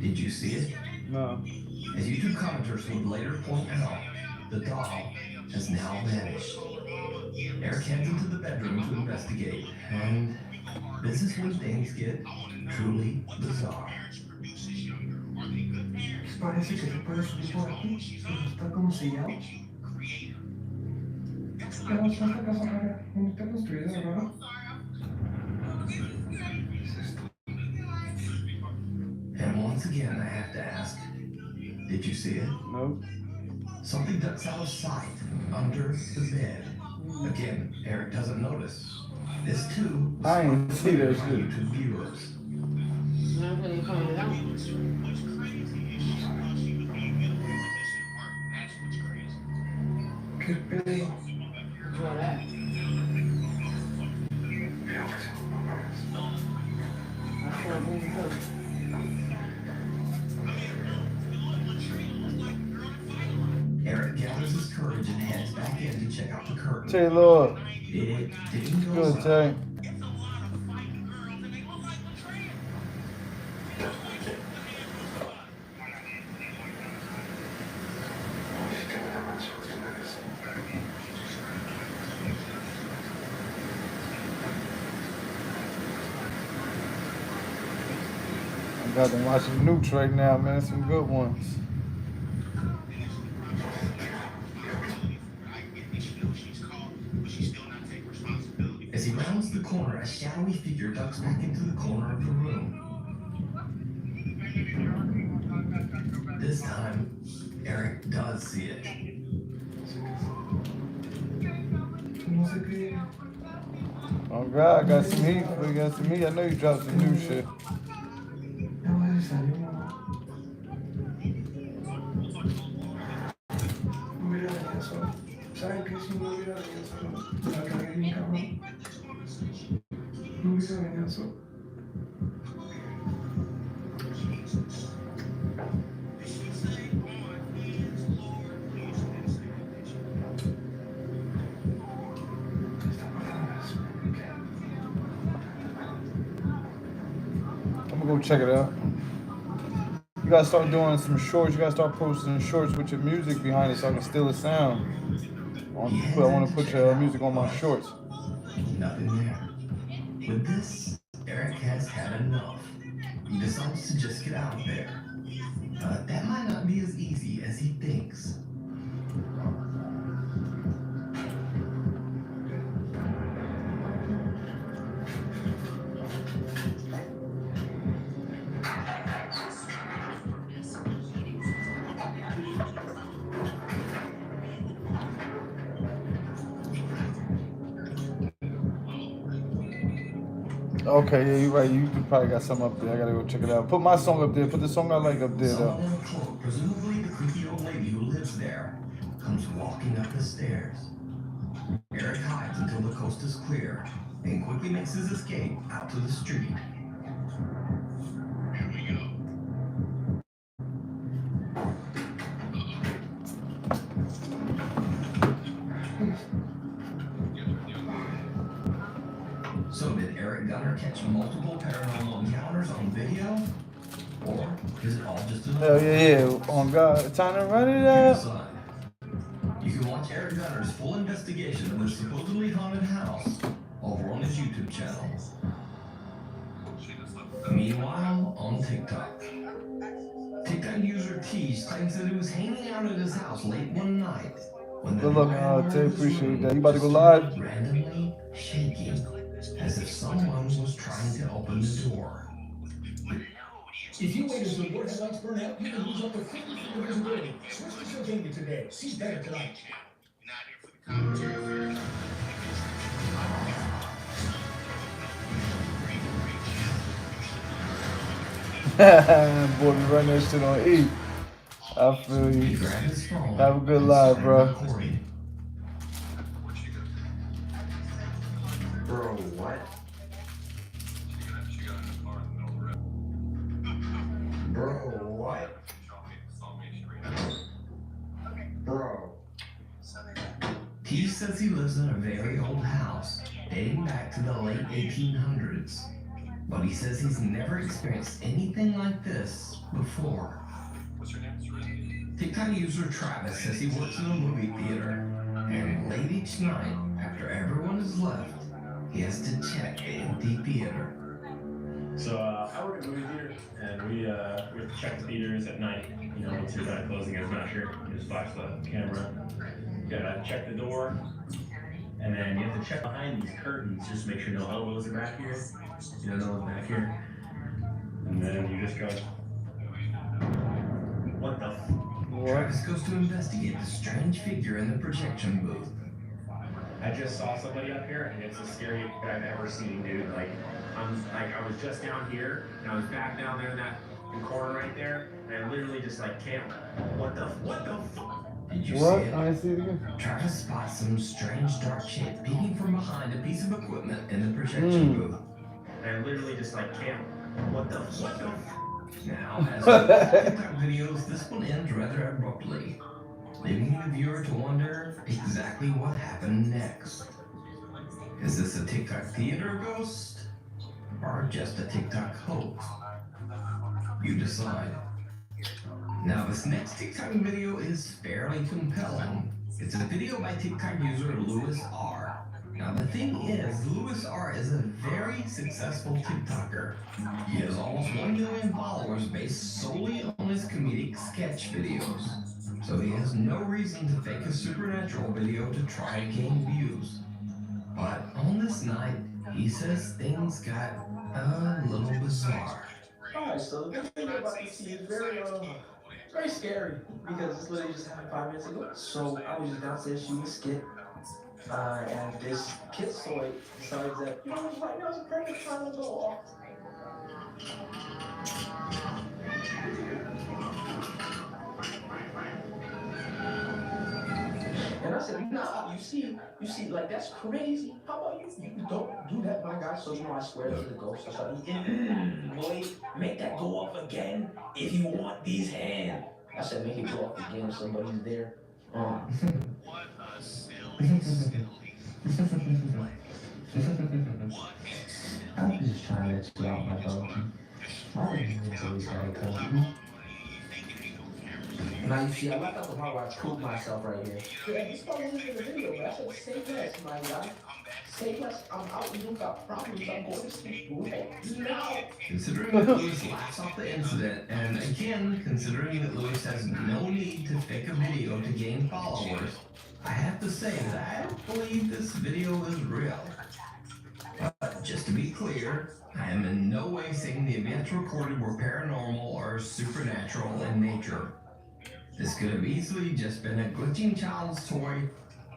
Did you see it? No. As YouTube commenters would later point out, the doll has now vanished. Eric heads into the bedroom to investigate, and this is when things get truly bizarre. Parece que se puede subir por aquí, pero está como sellado. Pero está esta casa rara, ¿dónde está construida, raro? And once again, I have to ask, did you see it? Nope. Something ducks out of sight under the bed. Again, Eric doesn't notice. This too was I ain't see that shit. YouTube viewers. That's how you find it out. ¿Qué pedo? Draw that. That's what I'm moving to. Eric gathers his courage and heads back in to check out the curtain. Taylor. It didn't go Good, well. Tay. I got them watching Nukes right now, man. Some good ones. As he rounds the corner, a shadowy figure ducks back into the corner of the room. This time, Eric does see it. No sé qué. Oh God, I got some heat. We got some heat. I know you dropped some new shit. Ya va a salir, mamá. No hubiera venido solo. ¿Saben qué? Si no hubiera venido solo, la cagué bien cabrón. No hubiera venido solo. I'm gonna go check it out. You gotta start doing some shorts. You gotta start posting shorts with your music behind it so I can steal the sound. I want to put your music on my shorts. Nothing there. With this, Eric has had enough. He decides to just get out of there. But that might not be as easy as he thinks. Okay, yeah, you're right. You probably got something up there. I gotta go check it out. Put my song up there. Put the song I like up there, though. Someone in a cloak, presumably the creepy old lady who lives there, comes walking up the stairs. Eric hides until the coast is clear and quickly makes his escape out to the street. So did Eric Gunner catch multiple paranormal encounters on video? Or is it all just another? Hell yeah. On God. Time to run it up. You can watch Eric Gunner's full investigation of this supposedly haunted house over on his YouTube channel. Meanwhile, on TikTok. TikTok user Tease claims that he was hanging out at his house late one night when the Good luck, Tay. Appreciate that. You about to go live? randomly shaking as if someone was trying to open the door. If you wait until your headlights burn out, you can lose up to 50% of visibility. Switch to Sylvania today. See better tonight. Boy, we run that shit on E. I feel you. Have a good live, bro. Bro, what? Bro, what? Bro. He says he lives in a very old house dating back to the late 1800s. But he says he's never experienced anything like this before. What's your name? TikTok user Travis says he works in a movie theater, and late each night, after everyone has left, he has to check the empty theater. So I work at a movie theater, and we have to check the theaters at night. You know, once you're done closing, as not sure, you just flash the camera. You gotta check the door, and then you have to check behind these curtains just to make sure no elbows are back here. You know, no one's back here. And then you just go, what the f? Travis goes to investigate the strange figure in the projection booth. I just saw somebody up here, and it's the scariest I've ever seen, dude. Like, I was just down here, and I was back down there in that corner right there, and I literally just like can't. What the fuck? Did you What? see it? I see it again. Travis spots some strange dark shape peeking from behind a piece of equipment in the projection booth. And I literally just like can't. What the fuck? Now, as with TikTok videos, this one ends rather abruptly, leaving the viewer to wonder exactly what happened next. Is this a TikTok theater ghost, or just a TikTok hoax? You decide. Now, this next TikTok video is fairly compelling. It's a video by TikTok user Louis R. Now, the thing is, Louis R is a very successful TikToker. He has almost 1 million followers based solely on his comedic sketch videos. So he has no reason to fake a supernatural video to try and gain views. But on this night, he says things got a little bizarre. Alright, so the thing about this scene is very scary, because this literally just happened 5 minutes ago. So I was just downstairs shooting a skit, and this schizoid decides that, you know, right now is a perfect time to go off. And I said, nah, you see, like, that's crazy. How about you don't do that, my guy? So, you know, I swear to the ghost. I said, boy, make that go off again if you want these hands. I said, make it go off again if somebody's there. What a silly I'm just trying to let you out my dog. I didn't mean to leave that country. Now you see, I left out the part where I proved myself right here. Yeah, this part wasn't in the video, but I said, say less, my guy. Say less, I'm out, you don't got problems, I'm going to sleep right now. Considering that Louis laughs off the incident, and again, considering that Louis has no need to fake a video to gain followers, I have to say that I believe this video is real. But just to be clear, I am in no way saying the events recorded were paranormal or supernatural in nature. This could have easily just been a glitching child's toy,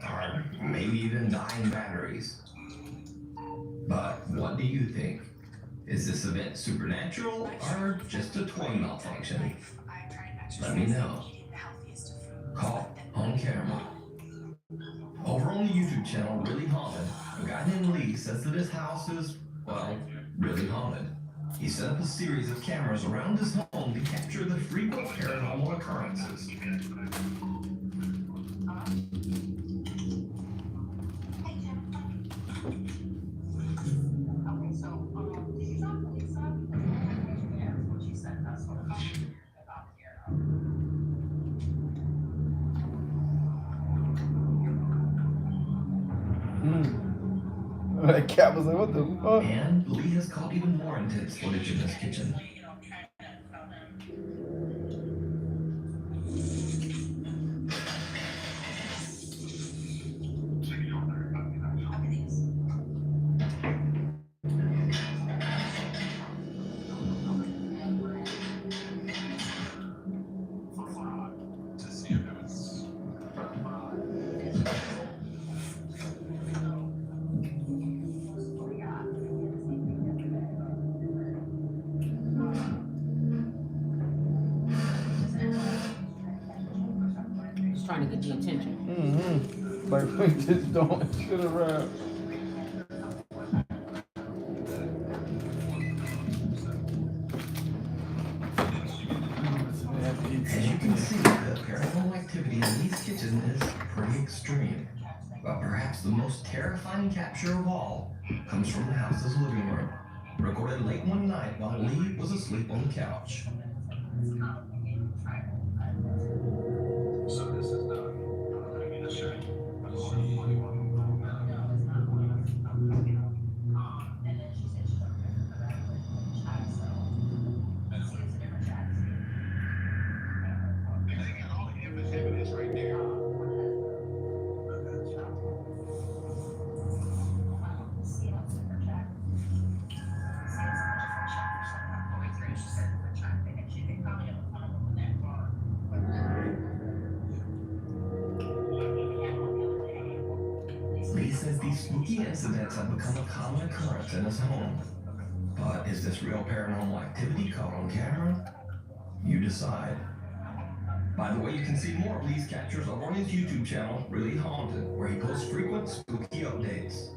or maybe even dying batteries. But what do you think? Is this event supernatural or just a toy malfunction? Let me know. Caught on camera. Over on the YouTube channel Really Haunted, a guy named Lee says that his house is, well, really haunted. He set up a series of cameras around his home to capture the frequent paranormal occurrences. That cat was like, what the fuck? And Lee has caught even more intense footage in his kitchen. Trying to get the attention. Mm-hmm. Like, we just don't shit around. As you can see, the paranormal activity in Lee's kitchen is pretty extreme. But perhaps the most terrifying capture of all comes from the house's living room, recorded late one night while Lee was asleep on the couch. these spooky incidents have become a common occurrence in his home. But is this real paranormal activity caught on camera? You decide. By the way, you can see more of these captures over on his YouTube channel, Really Haunted, where he posts frequent spooky updates.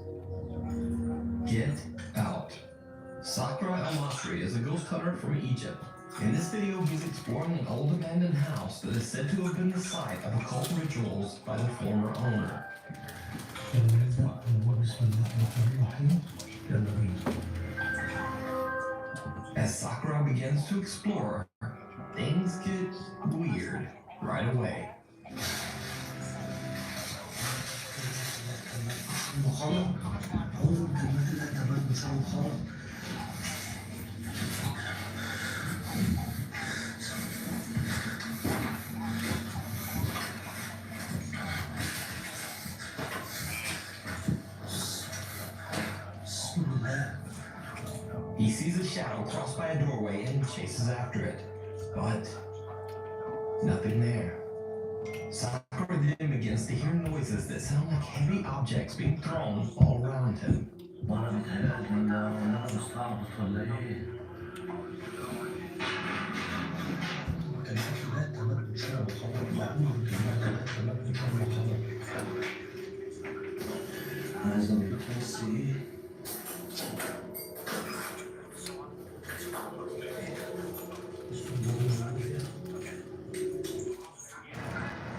Get out. Sakura Amasri is a ghost hunter from Egypt. In this video, he's exploring an old abandoned house that is said to have been the site of occult rituals by the former owner. As Sakura begins to explore, things get weird right away. He sees a shadow cross by a doorway and chases after it, but nothing there. Sakura then begins to hear noises that sound like heavy objects being thrown all around him.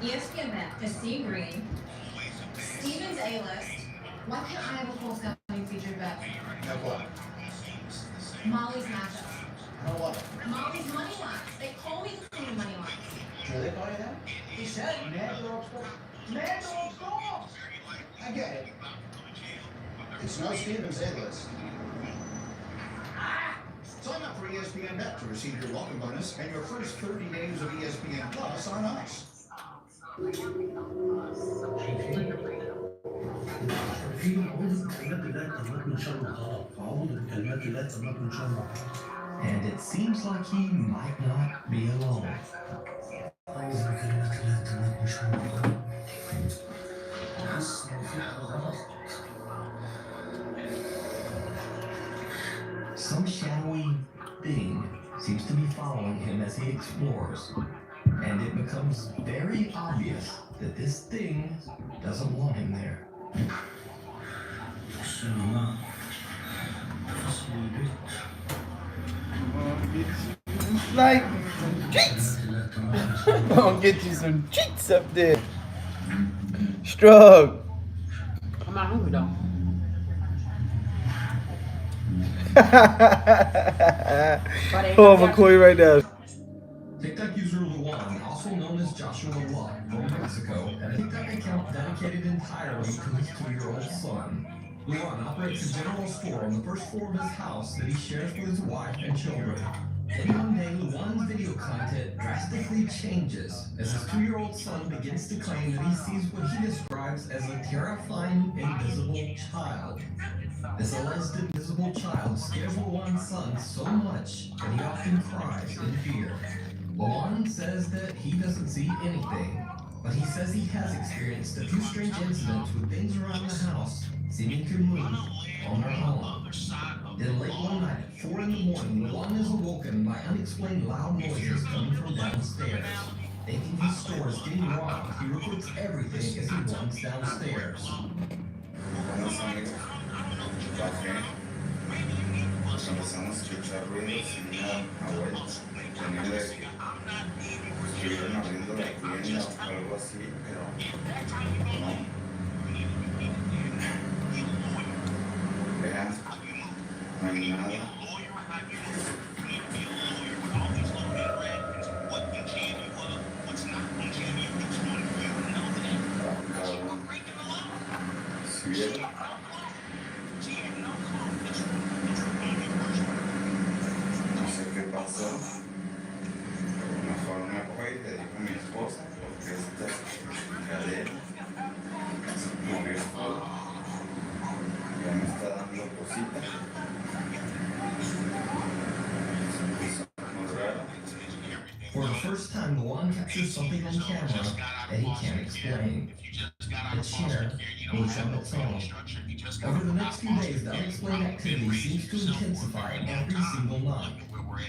ESPN Met, Justine Green, Steven's A-List. Why can't I have a full scouting featured bet? Molly's matchup. Molly's money lines. They call me the queen of money lines. Do they call you that? They should. Mad Dog Storm. Mad Dog Storm! I get it. It's no Steven's A-List. Sign up for ESPN Bet to receive your welcome bonus and your first 30 days of ESPN Plus on us. And it seems like he might not be alone. Some shadowy thing seems to be following him as he explores, and it becomes very obvious that this thing doesn't want him there. Like treats. Gonna get you some treats up there. Strug. I'm not hungry though. Oh, I'm gonna call you right now. TikTok user Luan, also known as Joshua Luck from Mexico, had a TikTok account dedicated entirely to his 2-year-old son. Luan operates a general store on the first floor of his house that he shares with his wife and children. Then one day, Luan's video content drastically changes as his 2-year-old son begins to claim that he sees what he describes as a terrifying invisible child. This alleged invisible child scares Luan's son so much that he often cries in fear. Luan says that he doesn't see anything, but he says he has experienced a few strange incidents with things around the house seeming to move on their own. Then late one night at 4 in the morning, Luan is awoken by unexplained loud noises coming from downstairs. Thinking his store is getting robbed, he records everything as he runs downstairs. Empezamos a escuchar ruidos y una abuela venía de que estuvieron abriendo la tienda o algo así, pero no. Vean, no hay nada. Si vieron. Pasó, mejor me fue y le dijo a mi esposa, porque esta cadera se movió todo, ya me está dando cosita, muy raro. For the first time, Luan captures something on camera that he can't explain. a chair, which on its own. Over the next few days, the unexplained activity seems to intensify every single night.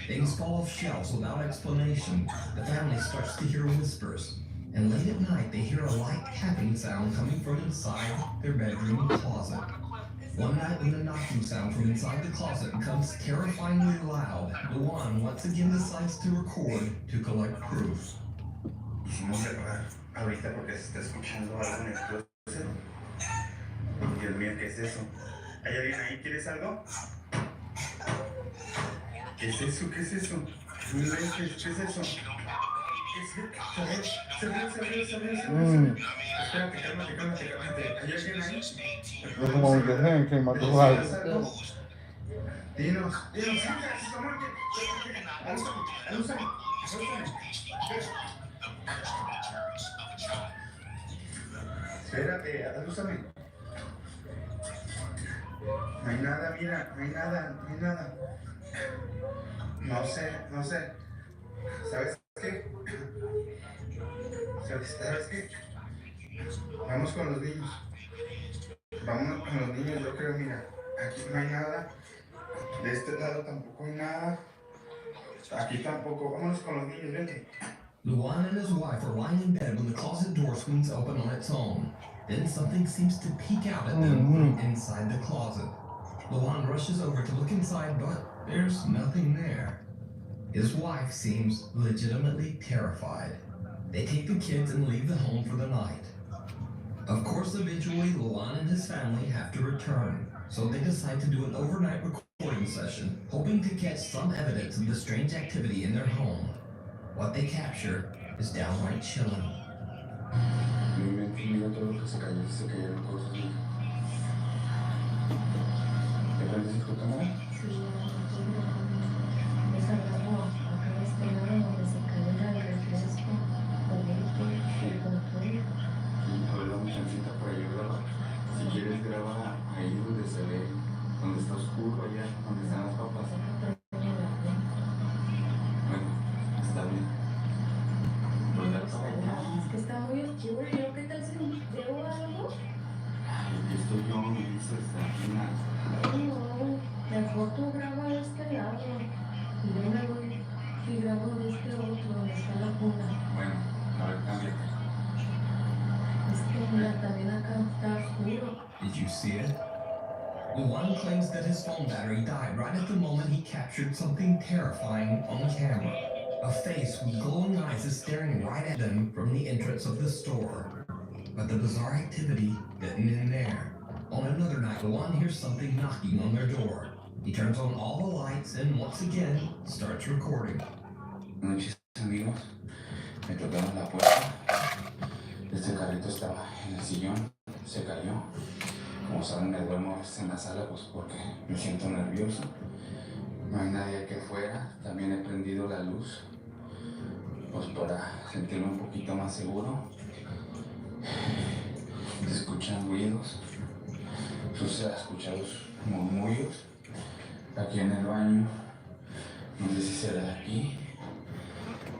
Things fall off shelves without explanation. The family starts to hear whispers. And late at night, they hear a light tapping sound coming from inside their bedroom closet. One night when the knocking sound from inside the closet becomes terrifyingly loud, Luan once again decides to record to collect proof. Hicimos grabar ahorita porque se está escuchando algo en el closet. Dios mío, ¿qué es eso? ¿Hay alguien ahí? ¿Quieres algo? ¿Qué es eso? ¿Qué es eso? ¿Qué es eso? ¿Qué es eso? Se abrió. Espérate, cálmate. ¿Hay alguien ahí? Look at when the hand came out the light. Dinos. Espérate, alúzame. No hay nada, mira, no hay nada. No sé. ¿Sabes qué? Vamos con los niños. Yo creo, mira, aquí no hay nada. De este lado tampoco hay nada. Aquí tampoco. Vámonos con los niños, vente. Luan and his wife are lying in bed when the closet door swings open on its own. Then something seems to peek out at them from inside the closet. Luan rushes over to look inside, but there's nothing there. His wife seems legitimately terrified. They take the kids and leave the home for the night. Of course, eventually, Luan and his family have to return, so they decide to do an overnight recording session, hoping to catch some evidence of the strange activity in their home. What they capture is downright chilling. Mira todo lo que se cayeron cosas. ¿Te prendes tu cámara? Sí, me salgamos acá de este lado donde se cayó el refresco, el control. A ver, dame chancita para yo grabar. Si quieres graba ahí donde se ve, donde está oscuro, allá, donde están las papas. Bueno, está bien. Es que está muy oscuro, ¿yo qué tal si veo algo? Aquí estoy yo, me dices, aquí nada. No, la foto graba de este lado y yo me voy y grabo de este otro donde está la cuna. Bueno, a ver, cámbiate. Es que mira, también acá está oscuro. Did you see it? Luan claims that his phone battery died right at the moment he captured something terrifying on camera. A face with glowing eyes is staring right at them from the entrance of the store. But the bizarre activity didn't end there. On another night, Luan hears something knocking on their door. He turns on all the lights and once again starts recording. Buenas noches, amigos. Me tocaron la puerta. Este carrito estaba en el sillón. Se cayó. Como saben, me duermo en la sala pues porque me siento nervioso. No hay nadie aquí afuera. También he prendido la luz pues para sentirme un poquito más seguro. Se escuchan ruidos. Se escuchan los murmullos. Aquí en el baño. No sé si será de aquí.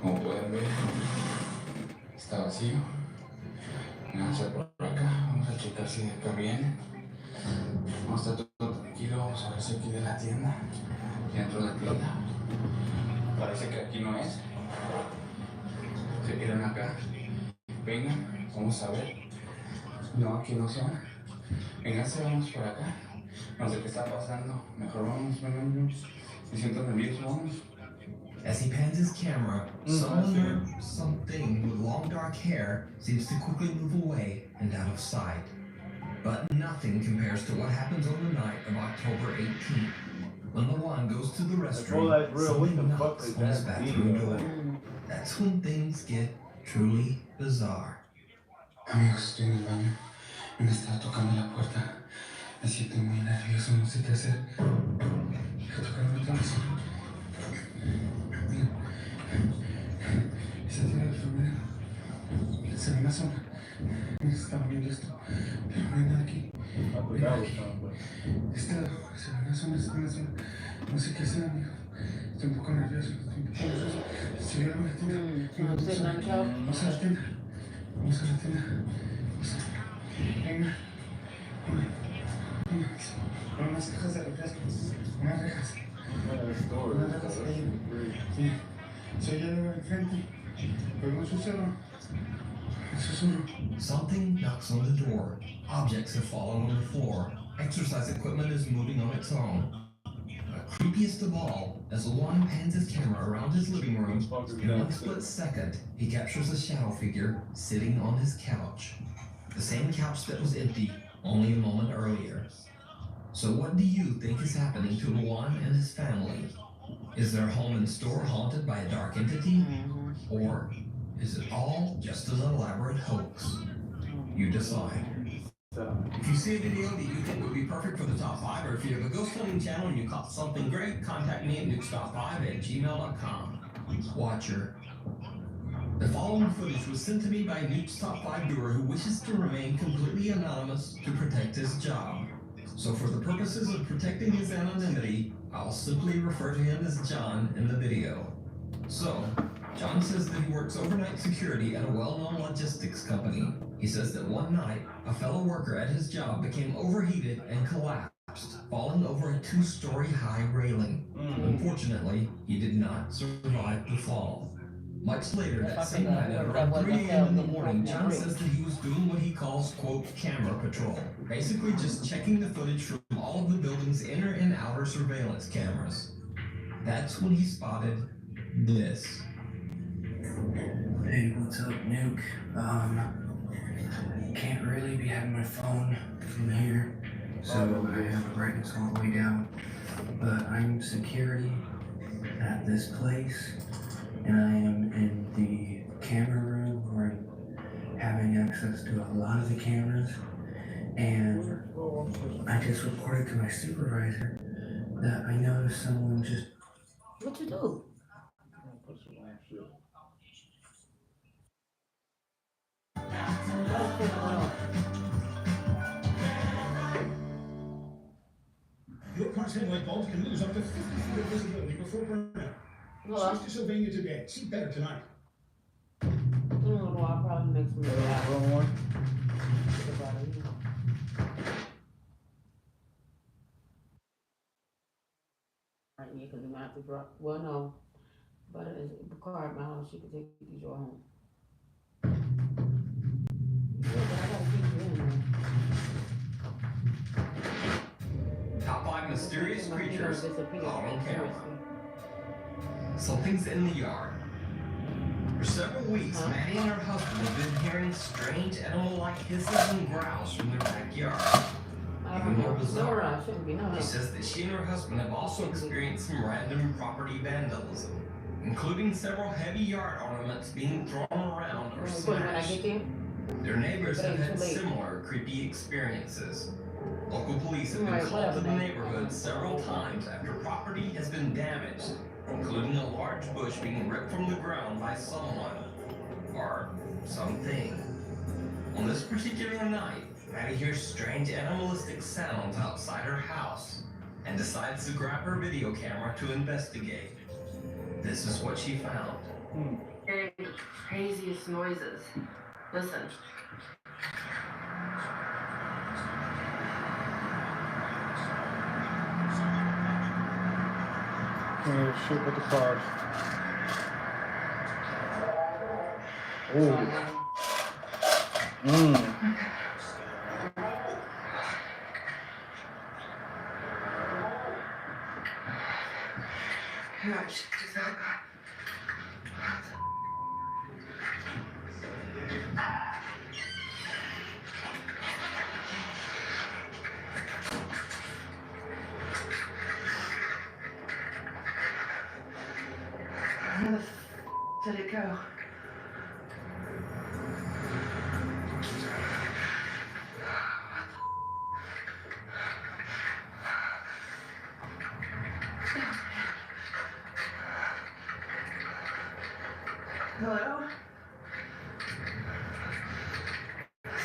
Como pueden ver, está vacío. Vamos a por acá. Vamos a checar si de acá viene. Vamos a estar todo tranquilo. Vamos a ver si aquí de la tienda. Dentro de la tienda. Parece que aquí no es. Se quedan acá. Vengan, vamos a ver. No, aquí no son. Vénganse, vamos por acá. No sé qué está pasando. Mejor vamos, vengan. Me siento nervioso, vamos. As he pans his camera, someone or something with long dark hair seems to quickly move away and out of sight. But nothing compares to what happens on the night of October 18th, when Luan goes to the restroom, something knocks on his bathroom door. That's when things get truly bizarre. Amigos, estoy en el baño. Me está tocando la puerta. Me siento muy nervioso, no sé qué hacer. Deja tocarme otra vez. Mira. Esa tiene la enfermera. Se ve una zona. Mira, se está moviendo esto. Pero no hay nada aquí. Mira aquí. Este lado. Se ve una zona, No sé qué hacer, amigo. Estoy un poco nervioso. Se ve algo en la tienda. Vamos a la tienda. Venga. Con unas cajas de refresco. Unas rejas. Unas rejas ahí. Sí. Se oye algo enfrente. Pero no susurro. Susurro. Something knocks on the door. Objects have fallen on the floor. Exercise equipment is moving on its own. Creepiest of all, as Luan pans his camera around his living room, in one split second, he captures a shadow figure sitting on his couch. The same couch that was empty only a moment earlier. So what do you think is happening to Luan and his family? Is their home and store haunted by a dark entity? Or is it all just an elaborate hoax? You decide. If you see a video that you think would be perfect for the top 5, or if you have a ghost hunting channel and you caught something great, contact me at nukes.5@gmail.com. Watcher. The following footage was sent to me by Nukes Top 5 viewer who wishes to remain completely anonymous to protect his job. So for the purposes of protecting his anonymity, I'll simply refer to him as John in the video. So, John says that he works overnight security at a well-known logistics company. He says that one night, a fellow worker at his job became overheated and collapsed, falling over a 2-story high railing. Unfortunately, he did not survive the fall. Much later that same night, at around 3 a.m. in the morning, John says that he was doing what he calls, quote, camera patrol. Basically just checking the footage from all of the building's inner and outer surveillance cameras. That's when he spotted this. Hey, what's up, Nuke? Can't really be having my phone from here, so I have the brightness all the way down. But I'm security at this place, and I am in the camera room where I'm having access to a lot of the cameras. And I just reported to my supervisor that I noticed someone just. What you do? Your car's headlight bulbs can lose up to 50 feet of visibility before burnout. Switch to Sylvania today. See better tonight. I'll probably make some of that. Wrong one. Right, yeah, because we might have to drop. Well, no. But the car at my house, she could take these your home. Top 5 mysterious creatures caught on camera. Something's in the yard. For several weeks, Maddie and her husband have been hearing strange animal-like hisses and growls from their backyard. Even more bizarre, she says that she and her husband have also experienced some random property vandalism, including several heavy yard ornaments being thrown around or smashed. Their neighbors have had similar creepy experiences. Local police have been called to the neighborhood several times after property has been damaged, including a large bush being ripped from the ground by someone or something. On this particular night, Maddie hears strange animalistic sounds outside her house and decides to grab her video camera to investigate. This is what she found. Hearing the craziest noises. Listen. Can't shit with the cars. Oh. Gosh, is that... Where the f did it go? Hello?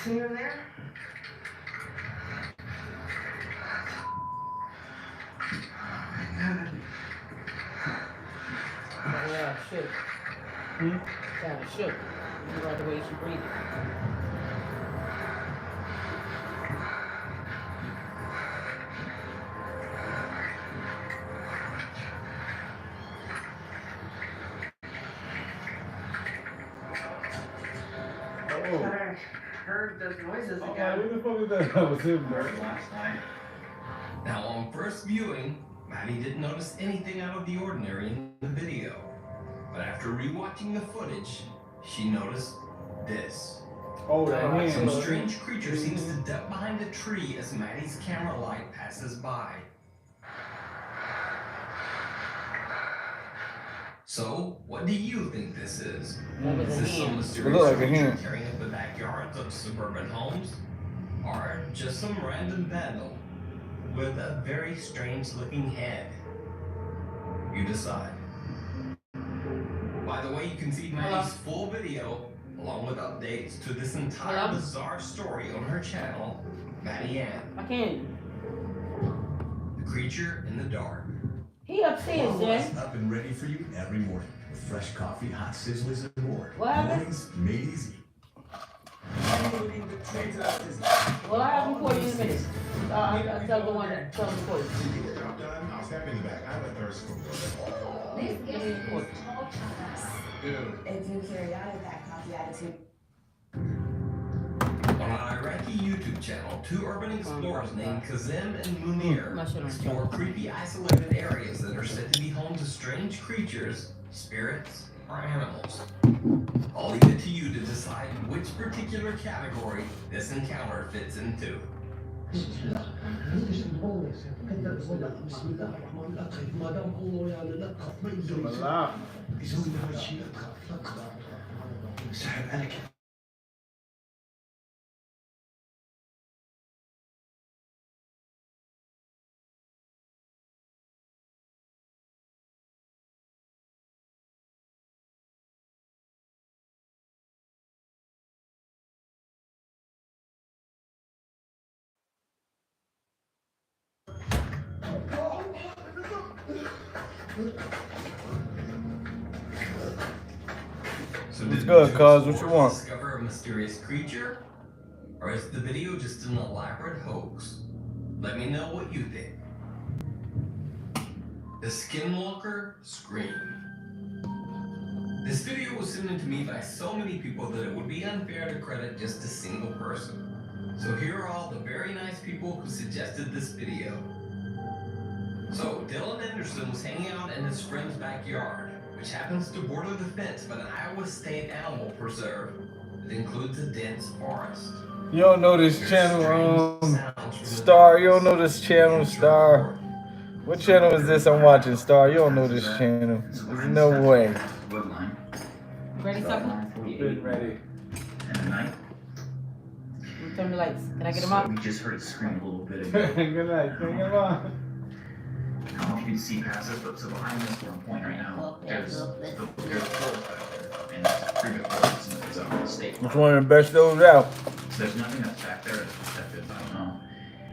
See you in there? Yeah, shook. Kind of shook. Right the way she breathed. heard those noises Who again. the fuck is that? That was him, bro. Last night. Now, on first viewing, Maddie didn't notice anything out of the ordinary in the video. But after rewatching the footage, she noticed this. Oh, that hand. Some strange creature seems to duck behind a tree as Maddie's camera light passes by. So, what do you think this is? Is this some mysterious creature tearing up the backyards of suburban homes? Or just some random vandal with a very strange looking head? You decide. By the way, you can see Maddie's full video along with updates to this entire bizarre story on her channel, Maddie Ann. I can't. The creature in the dark. He upstairs, Jay. Up and ready for you every morning with fresh coffee, hot sizzlers, and more. What happened? Mornings made easy. Well, I have for you in a minute. I'll tell the one that tell me for you. I'm done. I'll step in the back. I have a thirst for water. This is talk to us. If you carry out of that coffee attitude. On an Iraqi YouTube channel, two urban explorers named Kazim and Munir explore creepy isolated areas that are said to be home to strange creatures, spirits, or animals. I'll leave it to you to decide which particular category this encounter fits into. So What's good, cuz? What you want? Discover a mysterious creature? Or is the video just an elaborate hoax? Let me know what you think. The Skinwalker Scream. This video was sent in to me by so many people that it would be unfair to credit just a single person. So here are all the very nice people who suggested this video. So, Dylan Anderson was hanging out in his friend's backyard, which happens to border the fence of an Iowa State animal preserve that includes a dense forest. You don't know this channel, Star. You don't know this channel, Star. What channel is this I'm watching, Star? You don't know this channel. There's no way. Ready, something? Been ready. And at night. Turn the lights. Can I get them up? We just heard it scream a little bit ago. Good night. Can you get them on? I don't know if you can see past this, but so behind this where I'm pointing right now, there's a forest out there, and it's a pretty big forest, and it's a state Which one of the best those out? So there's nothing that's back there that's protected, I don't know.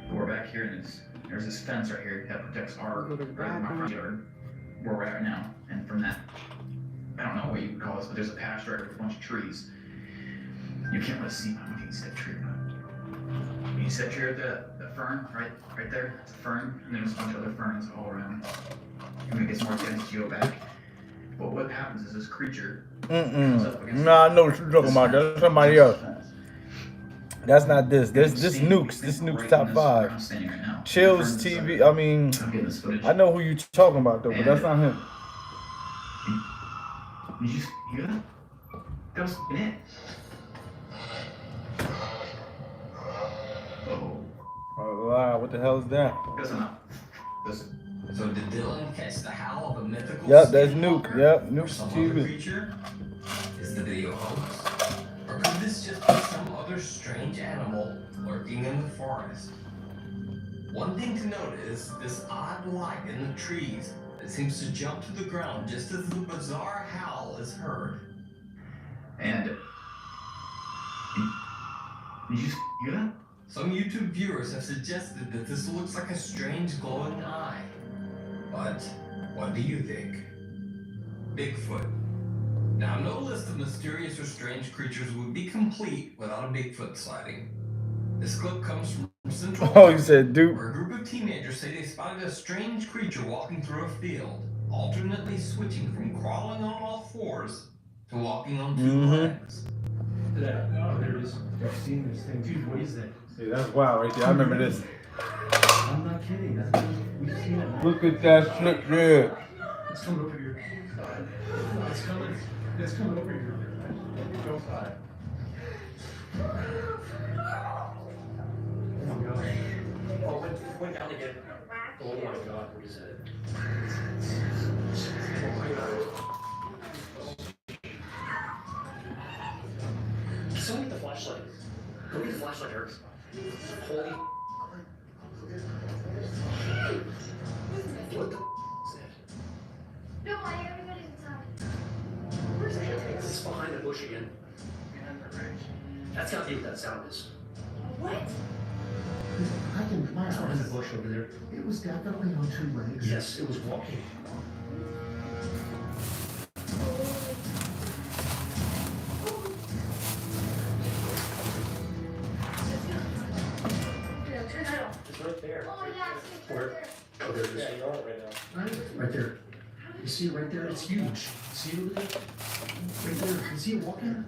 But we're back here, and there's this fence right here that protects our front yard, where we're at now, and from that, I don't know what you would call this, but there's a patch right with a bunch of trees. You can't really see, I don't know if you can see that tree or not. You see that tree right there, that fern, right there, it's a fern, and there's a bunch of other ferns all around. And when it gets more dense, you go back. But what happens is this creature comes up against Nah, I know what you're talking about. That's somebody else. That's not this. This Nukes. This Nukes top 5. Chills TV. I mean, I know who you talking about though, but that's not him. Did you hear that? That was it. Oh wow, what the hell is that? So did Dylan catch the howl of a mythical Yep, that's Nuke. Yep, Nuke's some other TV. creature? Is the video hoax? Or could this just be some other strange animal lurking in the forest? One thing to note is this odd light in the trees that seems to jump to the ground just as the bizarre howl is heard. And did you hear that? Some YouTube viewers have suggested that this looks like a strange glowing eye. But what do you think? Bigfoot. Now, no list of mysterious or strange creatures would be complete without a Bigfoot sighting. This clip comes from Central Oh, you said Duke. where a group of teenagers say they spotted a strange creature walking through a field, alternately switching from crawling on all fours to walking on two legs. Today. Oh, there it is. I've seen this thing. Dude, what is that? See, that's wild right there. I remember this. I'm not kidding. We've seen it. Look at that shit there. It's coming over here. It's coming over here. Go side. Oh my gosh. Oh, went down again. Oh my god, what is it? Oh my god. Someone get the flashlight. Go get the flashlight, Eric. Holy. What the is that? No, everybody's inside. Where's the head? It's behind the bush again. That's gotta be what that sound is. What? I can it's behind the bush over there. It was definitely on two legs. Yes, it was walking. It's right there. Oh, yeah, Where? Oh, there it is. Yeah, you're on it right now. Right there. You see it right there? It's huge. See it over there? Right there. You see it walking?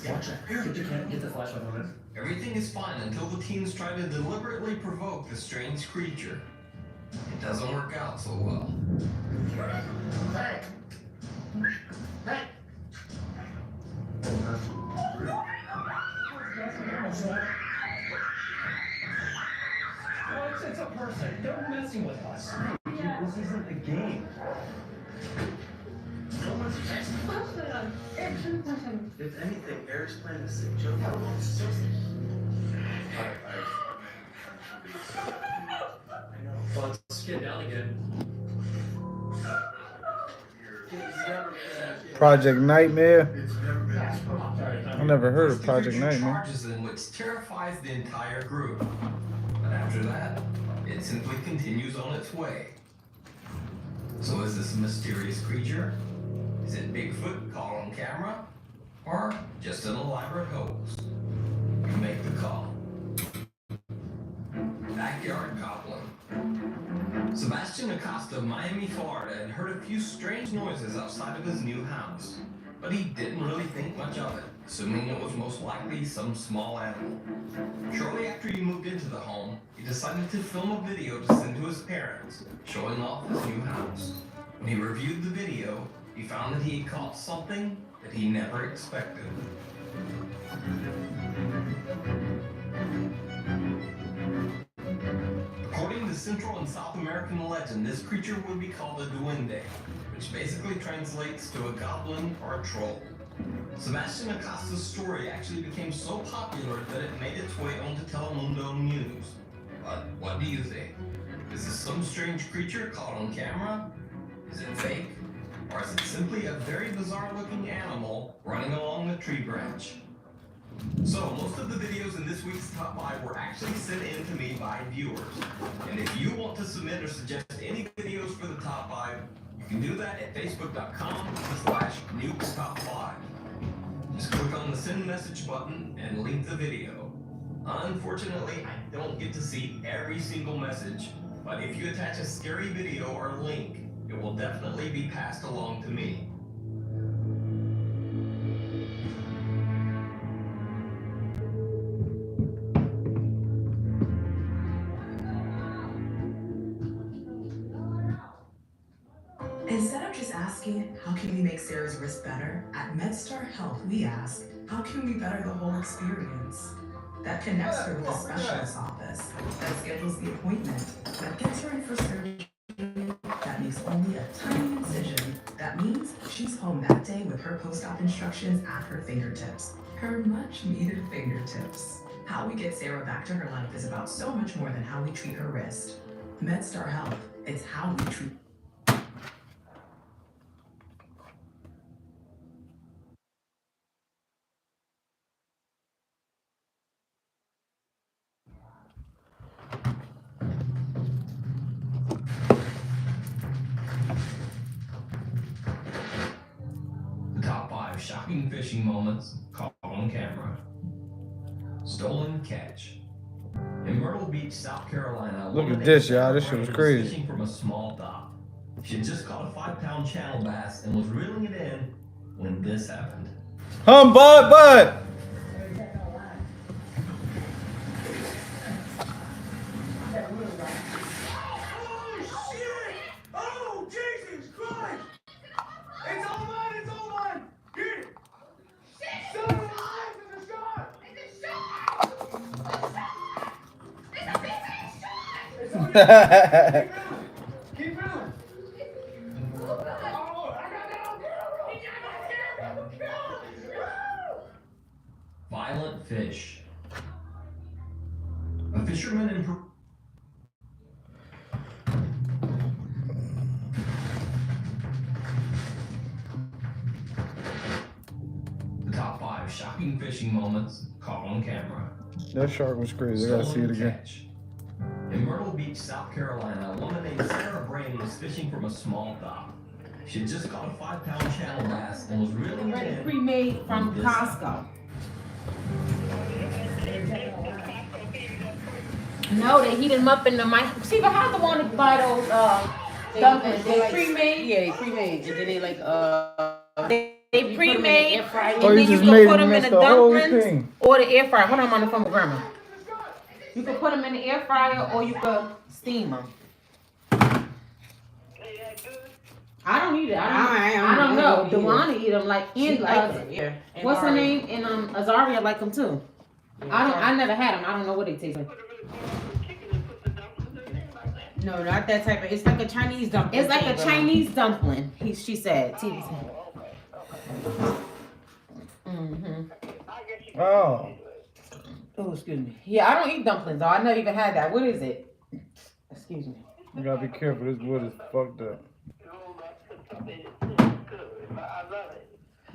Watch it. Get the flashlight on it. Everything is fine until the teens try to deliberately provoke the strange creature. It doesn't work out so well. Hey! Hey! Well, it's a person. They're messing with us. Yeah. This isn't a game. If anything, Eric's playing a sick joke. Well, let's get down again. Project Nightmare. I never heard of Project Nightmare. Charges in which terrifies the entire group. But after that, it simply continues on its way. So is this a mysterious creature? Is it Bigfoot caught on camera? Or just an elaborate hoax? You make the call. Backyard goblin. Sebastian Acosta of Miami, Florida had heard a few strange noises outside of his new house, but he didn't really think much of it, assuming it was most likely some small animal. Shortly after he moved into the home, he decided to film a video to send to his parents, showing off his new house. When he reviewed the video, he found that he had caught something that he never expected. According to Central and South American legend, this creature would be called a duende, which basically translates to a goblin or a troll. Sebastian Acosta's story actually became so popular that it made its way onto Telemundo News. But what do you think? Is this some strange creature caught on camera? Is it fake? Or is it simply a very bizarre looking animal running along a tree branch? So, most of the videos in this week's Top 5 were actually sent in to me by viewers. And if you want to submit or suggest any videos for the Top 5, you can do that at facebook.com/Nukes Top 5. Just click on the send message button and link the video. Unfortunately, I don't get to see every single message, but if you attach a scary video or link, it will definitely be passed along to me. Instead of just asking, how can we make Sarah's wrist better? At MedStar Health, we ask, how can we better the whole experience? That connects her with a specialist office, that schedules the appointment, that gets her in for surgery, that makes only a tiny incision. That means she's home that day with her post-op instructions at her fingertips. Her much-needed fingertips. How we get Sarah back to her life is about so much more than how we treat her wrist. MedStar Health, it's how we treat. The top 5 shocking fishing moments caught on camera. Stolen catch. In Myrtle Beach, South Carolina, Look at this, y'all. This shit was crazy. Fishing from a small dock. She had just caught a 5-pound channel bass and was reeling it in when this happened. Bud. Oh, Jesus Christ! It's all mine! It's all mine! Here! Son of alive! It's a shark! It's a shark! It's a big shark! It's on your Keep moving! Oh, I got that on camera! He got that on camera! Violent fish. A fisherman in Peru. The top 5 shocking fishing moments caught on camera. That shark was crazy. I gotta see it again. In Myrtle Beach, South Carolina, a woman named Sarah Brain was fishing from a small dock. She had just caught a 5-pound channel bass and was reeling it in. Pre-made from Costco. No, they heat them up in the microwave. See, but how the one to buy those dumplings? They pre-made? Yeah, they pre-made. And then they like they pre-made. And then you can put them in the dumplings or the air fryer. Hold on, I'm on the phone with grandma. You can put them in the air fryer or you can steam them. I don't eat it. I don't know. Dewana eat them like in like what's her name? And Azaria like them too. I never had them. I don't know what they taste like. No, not that type of. It's like a Chinese dumpling. It's like a Chinese dumpling. She said. Oh. Oh, excuse me. Yeah, I don't eat dumplings though. I never even had that. What is it? Excuse me. You gotta be careful. This wood is fucked up. I love it.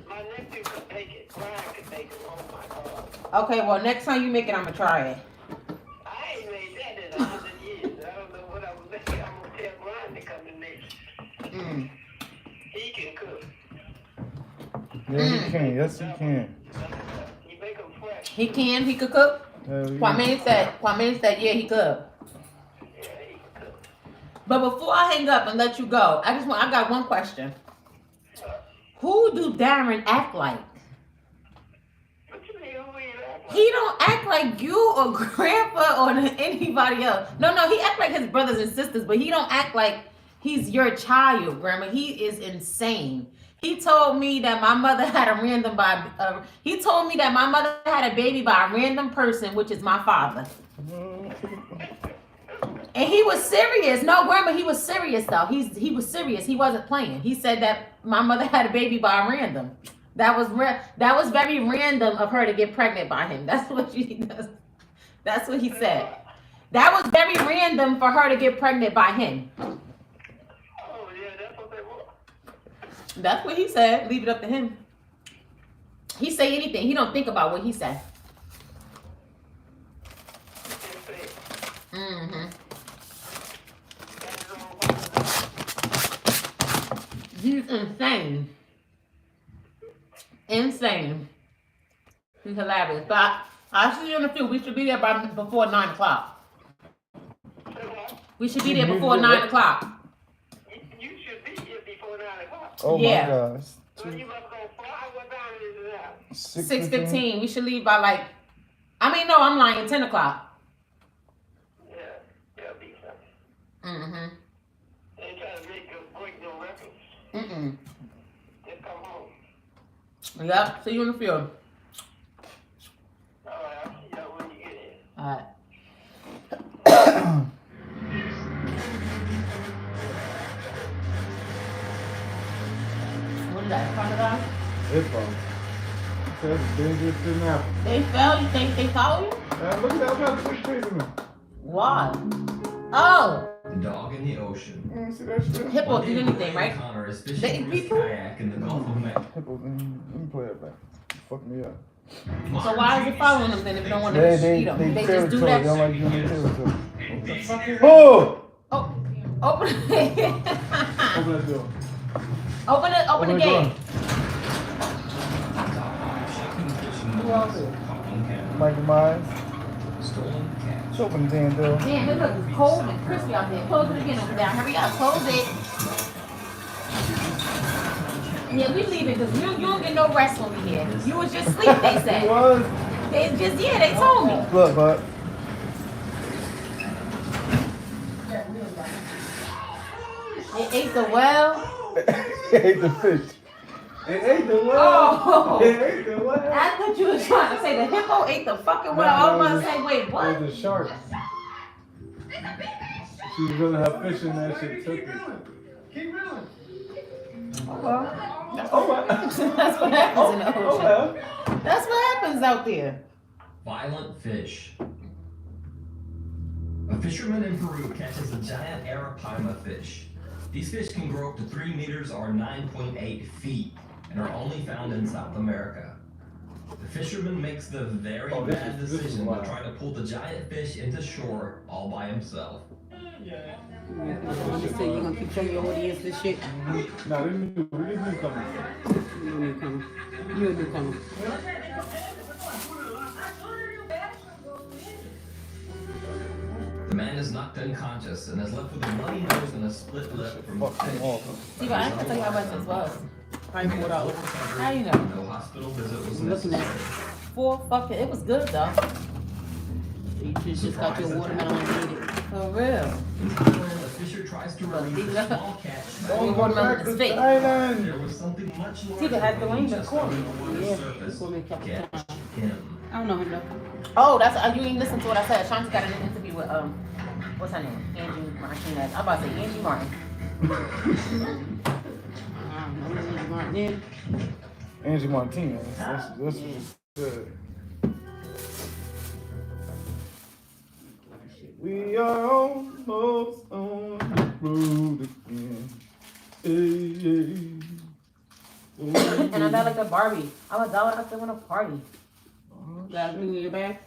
My nephew could bake it. Brian could bake it. Oh my God. Okay, well next time you make it, I'm gonna try it. I ain't made that in 100 years. I don't know what I was making. I'm gonna tell Brian to come and make it. He can cook. Yeah, he can. Yes, he can. You make them fresh. He can. He could cook. Kwame said. Yeah, he could. But before I hang up and let you go, I got one question. Who do Darren act like? He don't act like you or Grandpa or anybody else. No, he act like his brothers and sisters, but he don't act like he's your child, Grandma. He is insane. He told me that my mother had a baby by a random person, which is my father. And he was serious. No, Grandma, he was serious though. He was serious. He wasn't playing. He said that my mother had a baby by a random. That was very random of her to get pregnant by him. That's what she does. That's what he said. That was very random for her to get pregnant by him. Oh yeah, that's what they want. That's what he said. Leave it up to him. He say anything. He don't think about what he said. He's insane. Insane. He's hilarious. But I'll see you in a few. We should be there before 9 o'clock. We should be there before 9 o'clock. You should be here before 9 o'clock. Oh my gosh. So you must go fly. What time is it now? 6:15. We should leave by no, I'm lying. 10 o'clock. Yeah, that'll be fun. They try to break no records. Just come home. Yep. See you in the field. Alright, I'll see y'all when you get in. Alright. What is that? Crocodile? It's fun. That's dangerous to nap. They fell? You think they follow you? Look at that. I'm not chasing me. Why? Oh! The dog in the ocean. See that shit? Hippos eat anything, right? Connor is They fishing eat from his people? kayak in the Gulf of Mexico. Hippos, let me play that back. Fuck me up. So why are you following them then if you don't want to eat them? They just do that? They don't like doing territory. Oh! Open it. Open that door. Open the gate. Who else is? Michael Myers. Just open the damn door. Damn, it looks cold and crispy out there. Close it again over there. Hurry up, close it. Yeah, we leaving because you don't get no rest when we here. You was just asleep, they said. He was. They just, yeah, they told me. Look, bud. It ate the well. It ate the fish. It ate the well. Oh. It ate the well. I thought you was trying to say the hippo ate the fucking well. I was about to say, wait, what? It was a shark. She was gonna have fish in that shit. Took it. Keep reeling. Oh well. Oh, well. That's what happens in the ocean. Oh well. That's what happens out there. Violent fish. A fisherman in Peru catches a giant arapaima fish. These fish can grow up to 3 meters or 9.8 feet and are only found in South America. The fisherman makes the very bad decision to try to pull the giant fish into shore all by himself. You just say you're gonna keep telling your audience this shit. No, we need newcomers. You're a newcomer. You're a newcomer. The man is knocked unconscious and is left with a bloody nose and a split lip from the fish. See, but I can't tell you how much this was. Probably $4. How you know? No hospital visit was Looking at necessary. it was good though. You just got your watermelon and eat it. For real. The fisher tries to release a small catch. Don't go back to the island. There was something much larger. See, but had the wings than and just corn. on the Yeah, surface. corn and couple Catch times. him. I don't know him though. Oh, that's you ain't listen to what I said. Shanti got an interview with what's her name? Angie Martinez. I'm about to say Angie Martin. I don't know Angie Martin. Angie Martinez. That's good. We are almost on the road again. Hey, hey. And I got like a Barbie. I was out after when a party. Got everything in your bag?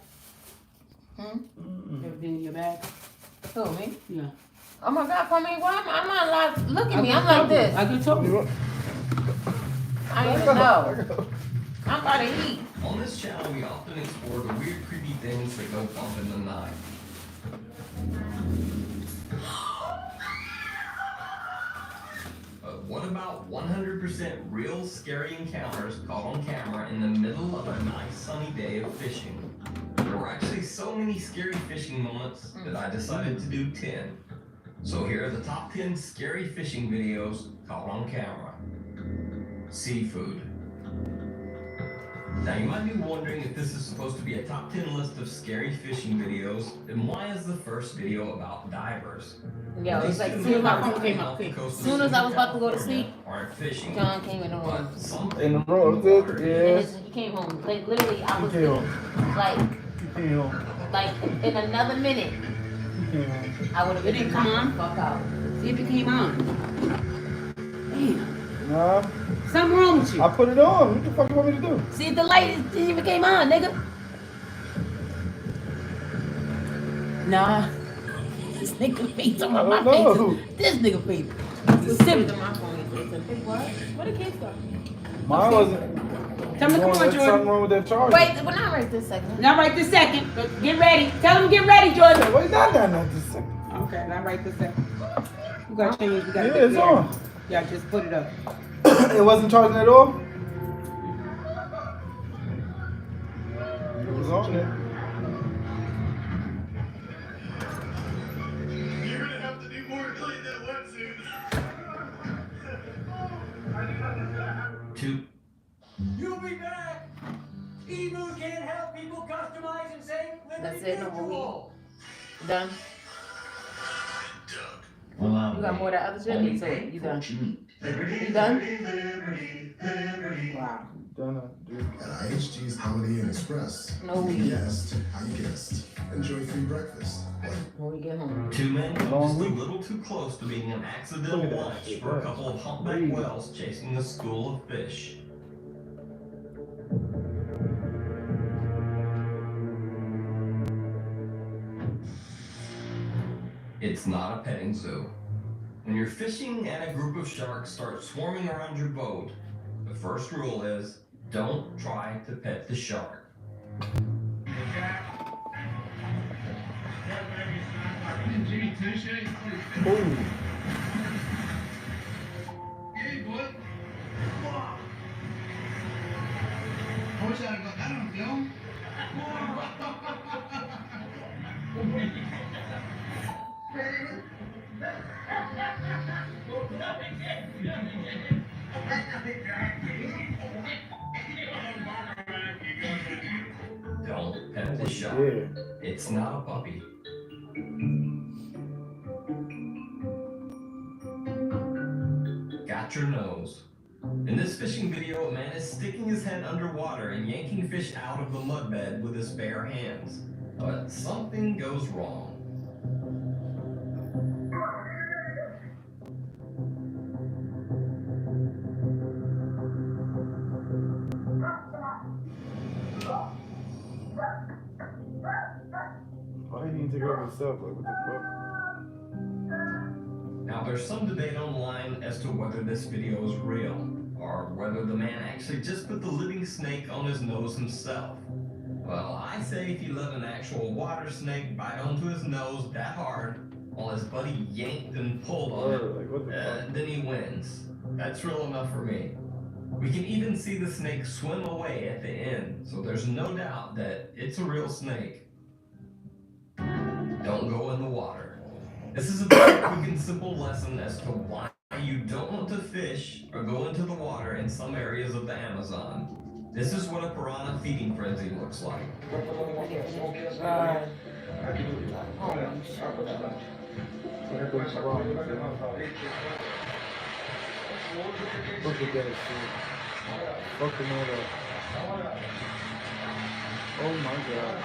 Everything in your bag? Who, me? Yeah. Oh my God, for me, why I'm not allowed. Look at me, I'm like this. I can tell you. I don't even know. I'm about to eat. On this channel, we often explore the weird, creepy things that go bump in the night. But what about 100% real scary encounters caught on camera in the middle of a nice sunny day of fishing? There were actually so many scary fishing moments that I decided to do 10. So here are the top 10 scary fishing videos caught on camera. Seafood. Now you might be wondering if this is supposed to be a top 10 list of scary fishing videos, then why is the first video about divers? Yeah, it was like as soon as my phone came up. As soon as I was about to go to sleep, John came in the room. In the room, yes. He came home. Like literally, I was like in another minute, I would have been. It didn't come on. Fuck out. See if it came on. Damn. Nah. Something wrong with you. I put it on. What the fuck you want me to do? See if the light didn't even came on, nigga. Nah. This nigga face on my face. This nigga face. It's simple. What? Where the kids go? Mine wasn't. Tell me, come on, Jordan. Something wrong with that charger. Wait, well, not right this second. Not right this second. But get ready. Tell them get ready, Jordan. Wait, not this second. Okay, not right this second. We gotta change. We gotta Yeah, it's on. Yeah, just put it up. It wasn't charging at all? It was on there. You're gonna have to do more to clean that wetsuit. 2. You'll be back. Emu can't help people customize and save. That's it. No more. Done. Well, You got more of that other shit? So you done? You done? Wow. Done. At IHG's Holiday Inn Express. No, we guessed. How you guessed? Enjoy free breakfast. When we get home. 2 men come just a little too close to being an accidental lunch for a couple of humpback whales chasing a school of fish. It's not a petting zoo. When you're fishing and a group of sharks start swarming around your boat, the first rule is don't try to pet the shark. Ooh. Hey, boy. Come on. Don't pet the shark. It's not a puppy. Got your nose. In this fishing video, a man is sticking his head underwater and yanking fish out of the mudbed with his bare hands. But something goes wrong. Why didn't you take over himself? Like, what the fuck? Now, there's some debate online as to whether this video is real, or whether the man actually just put the living snake on his nose himself. Well, I say if he let an actual water snake bite onto his nose that hard, while his buddy yanked and pulled on it, Like, what the fuck? then he wins. That's real enough for me. We can even see the snake swim away at the end, so there's no doubt that it's a real snake. Don't go in the water. This is a very quick and simple lesson as to why you don't want to fish or go into the water in some areas of the Amazon. This is what a piranha feeding frenzy looks like. Look at that shit. Fuck them all up. Oh my god.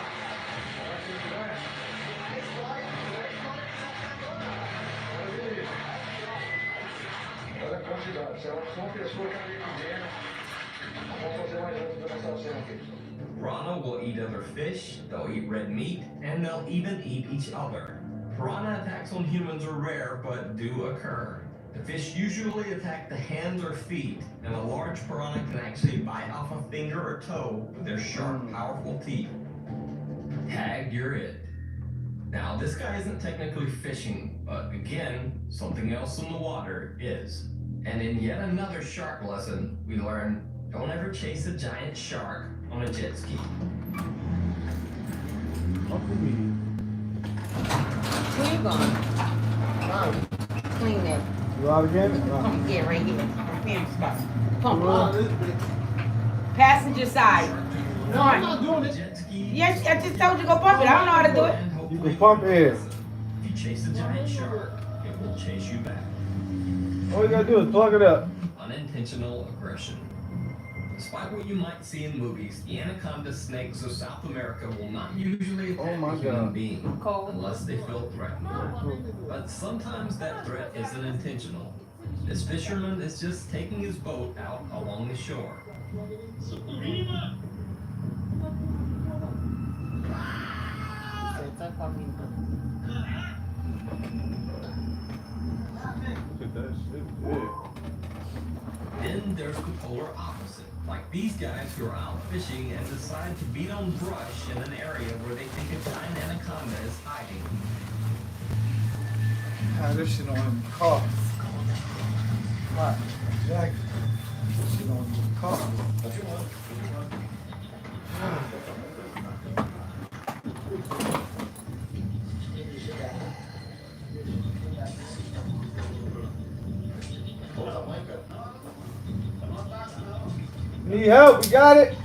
Piranha will eat other fish, they'll eat red meat, and they'll even eat each other. Piranha attacks on humans are rare, but do occur. The fish usually attack the hands or feet, and a large piranha can actually bite off a finger or toe with their sharp, powerful teeth. Tag, you're it. Now, this guy isn't technically fishing, but again, something else in the water is. And in yet another shark lesson, we learn, don't ever chase a giant shark on a jet ski. Where you going? Clean that. You out again? Come get right here. Pump up. Passenger side. No, I'm not doing it. Yes, I just told you to go pump it. I don't know how to do it. You can pump air. If you chase a giant shark, it will chase you back. All you gotta do is plug it up. Unintentional aggression. Despite what you might see in movies, the anaconda snakes of South America will not usually attack a human being unless they feel threatened. But sometimes that threat isn't intentional. This fisherman is just taking his boat out along the shore. Then there's the polar opposite, like these guys who are out fishing and decide to beat on brush in an area where they think a giant anaconda is hiding. Ah, this shit don't even cost. What? Exactly. This shit don't even cost. Need help? We got it.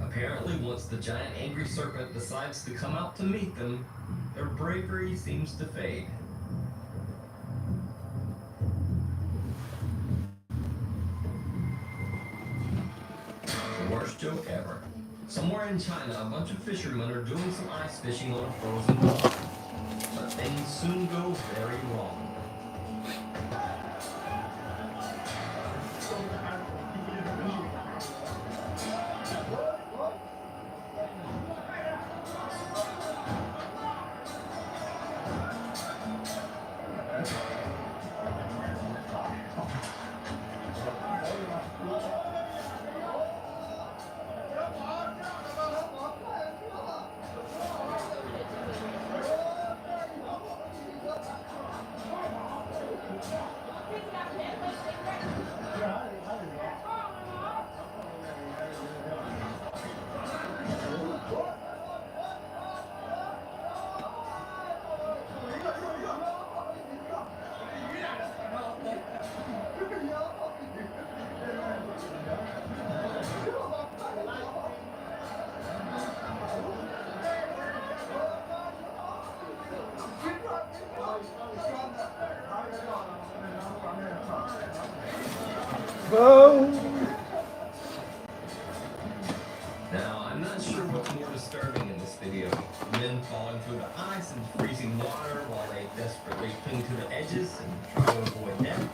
Apparently, once the giant angry serpent decides to come out to meet them, their bravery seems to fade. The worst joke ever. Somewhere in China, a bunch of fishermen are doing some ice fishing on a frozen pond. But things soon go very wrong. Oh. Now, I'm not sure what's more disturbing in this video. Men falling through the ice and freezing water while they desperately cling to the edges and try to avoid death.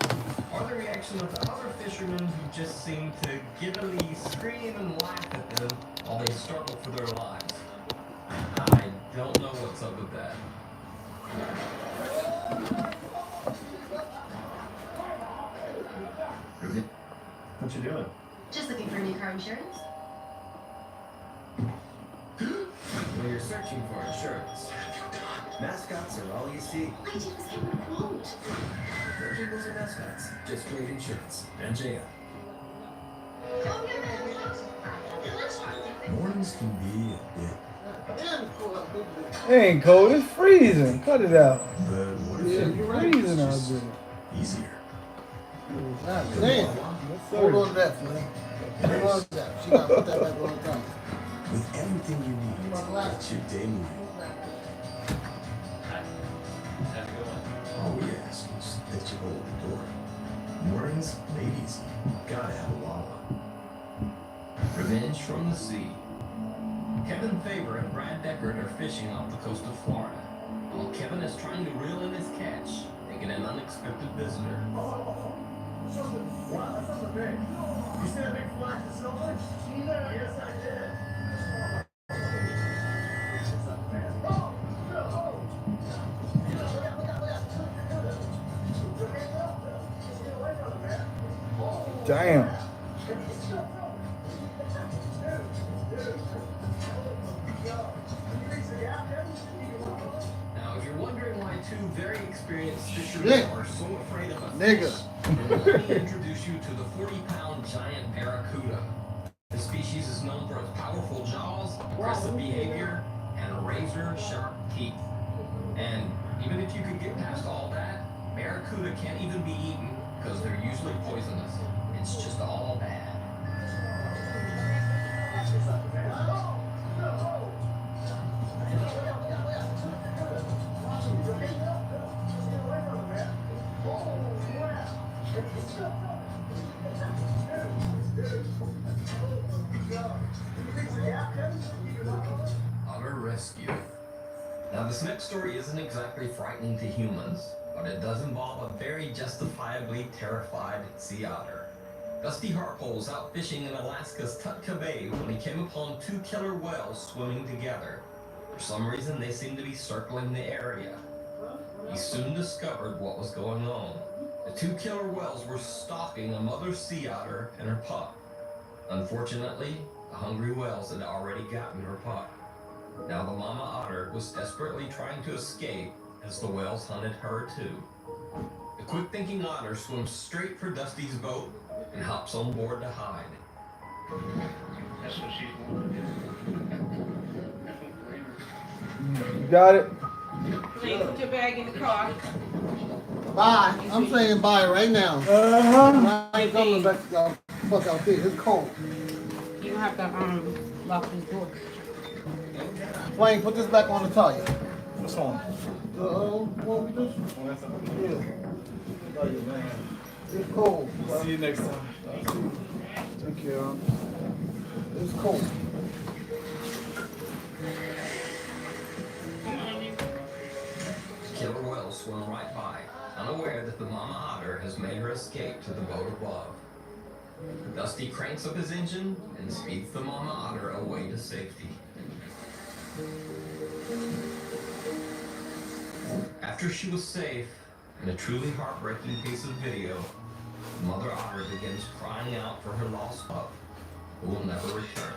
Or the reaction of the other fishermen who just seem to giddily scream and laugh at them while they struggle for their lives. I don't know what's up with that. What you doing? Just looking for new car insurance. When you're searching for insurance, mascots are all you see. I just have a quote. No jingles or mascots, just great insurance. NJL. Mornings can be a bit. It ain't cold. It's freezing. Cut it out. But what if It's freezing out there. easier? God damn. Hold on to that, man. Hold on to that. She got to put that back on the top. With everything you need to get your day moving. All we ask is that you hold the door. Mornings made easy. Gotta have a Wawa. Revenge from the sea. Kevin Faber and Brad Deckard are fishing off the coast of Florida. While Kevin is trying to reel in his catch, they get an unexpected visitor. Wow, that's something big. You see that big flash of silver? Yes, I did. Damn. Now, if you're wondering why two very experienced fishermen are so afraid of a Nigga. fish, then let me introduce you to the 40-pound giant barracuda. The species is known for its powerful jaws, aggressive behavior, and razor-sharp teeth. And even if you could get past all that, barracuda can't even be eaten because they're usually poisonous. It's just all bad. Otter rescue. Now, this next story isn't exactly frightening to humans, but it does involve a very justifiably terrified sea otter. Dusty Harpole was out fishing in Alaska's Tutka Bay when he came upon two killer whales swimming together. For some reason, they seemed to be circling the area. He soon discovered what was going on. The two killer whales were stalking a mother sea otter and her pup. Unfortunately, the hungry whales had already gotten her pup. Now the mama otter was desperately trying to escape as the whales hunted her too. The quick-thinking otter swims straight for Dusty's boat and hops on board to hide. That's what she's wanting to do. You got it? Please put your bag in the car. Bye. I'm saying bye right now. I ain't coming back to y'all. Fuck out there. It's cold. You have to lock this door. Wayne, put this back on the tire. What's on? What we just? Oh, that's on. Yeah. Oh, you man. It's cold. See you next time. Take care. It's cold. Killer whales swim right by, unaware that the mama otter has made her escape to the boat above. Dusty cranks up his engine and speeds the mama otter away to safety. After she was safe, in a truly heartbreaking piece of video, Mother Otter begins crying out for her lost pup, who will never return.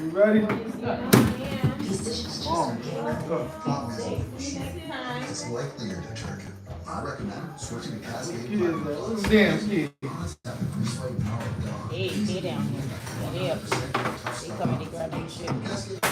You ready? Yeah. It's likely you're detergent. I recommend switching to Cascade. Damn kid. Hey, stay down here. Stay up. They coming to grab your shit.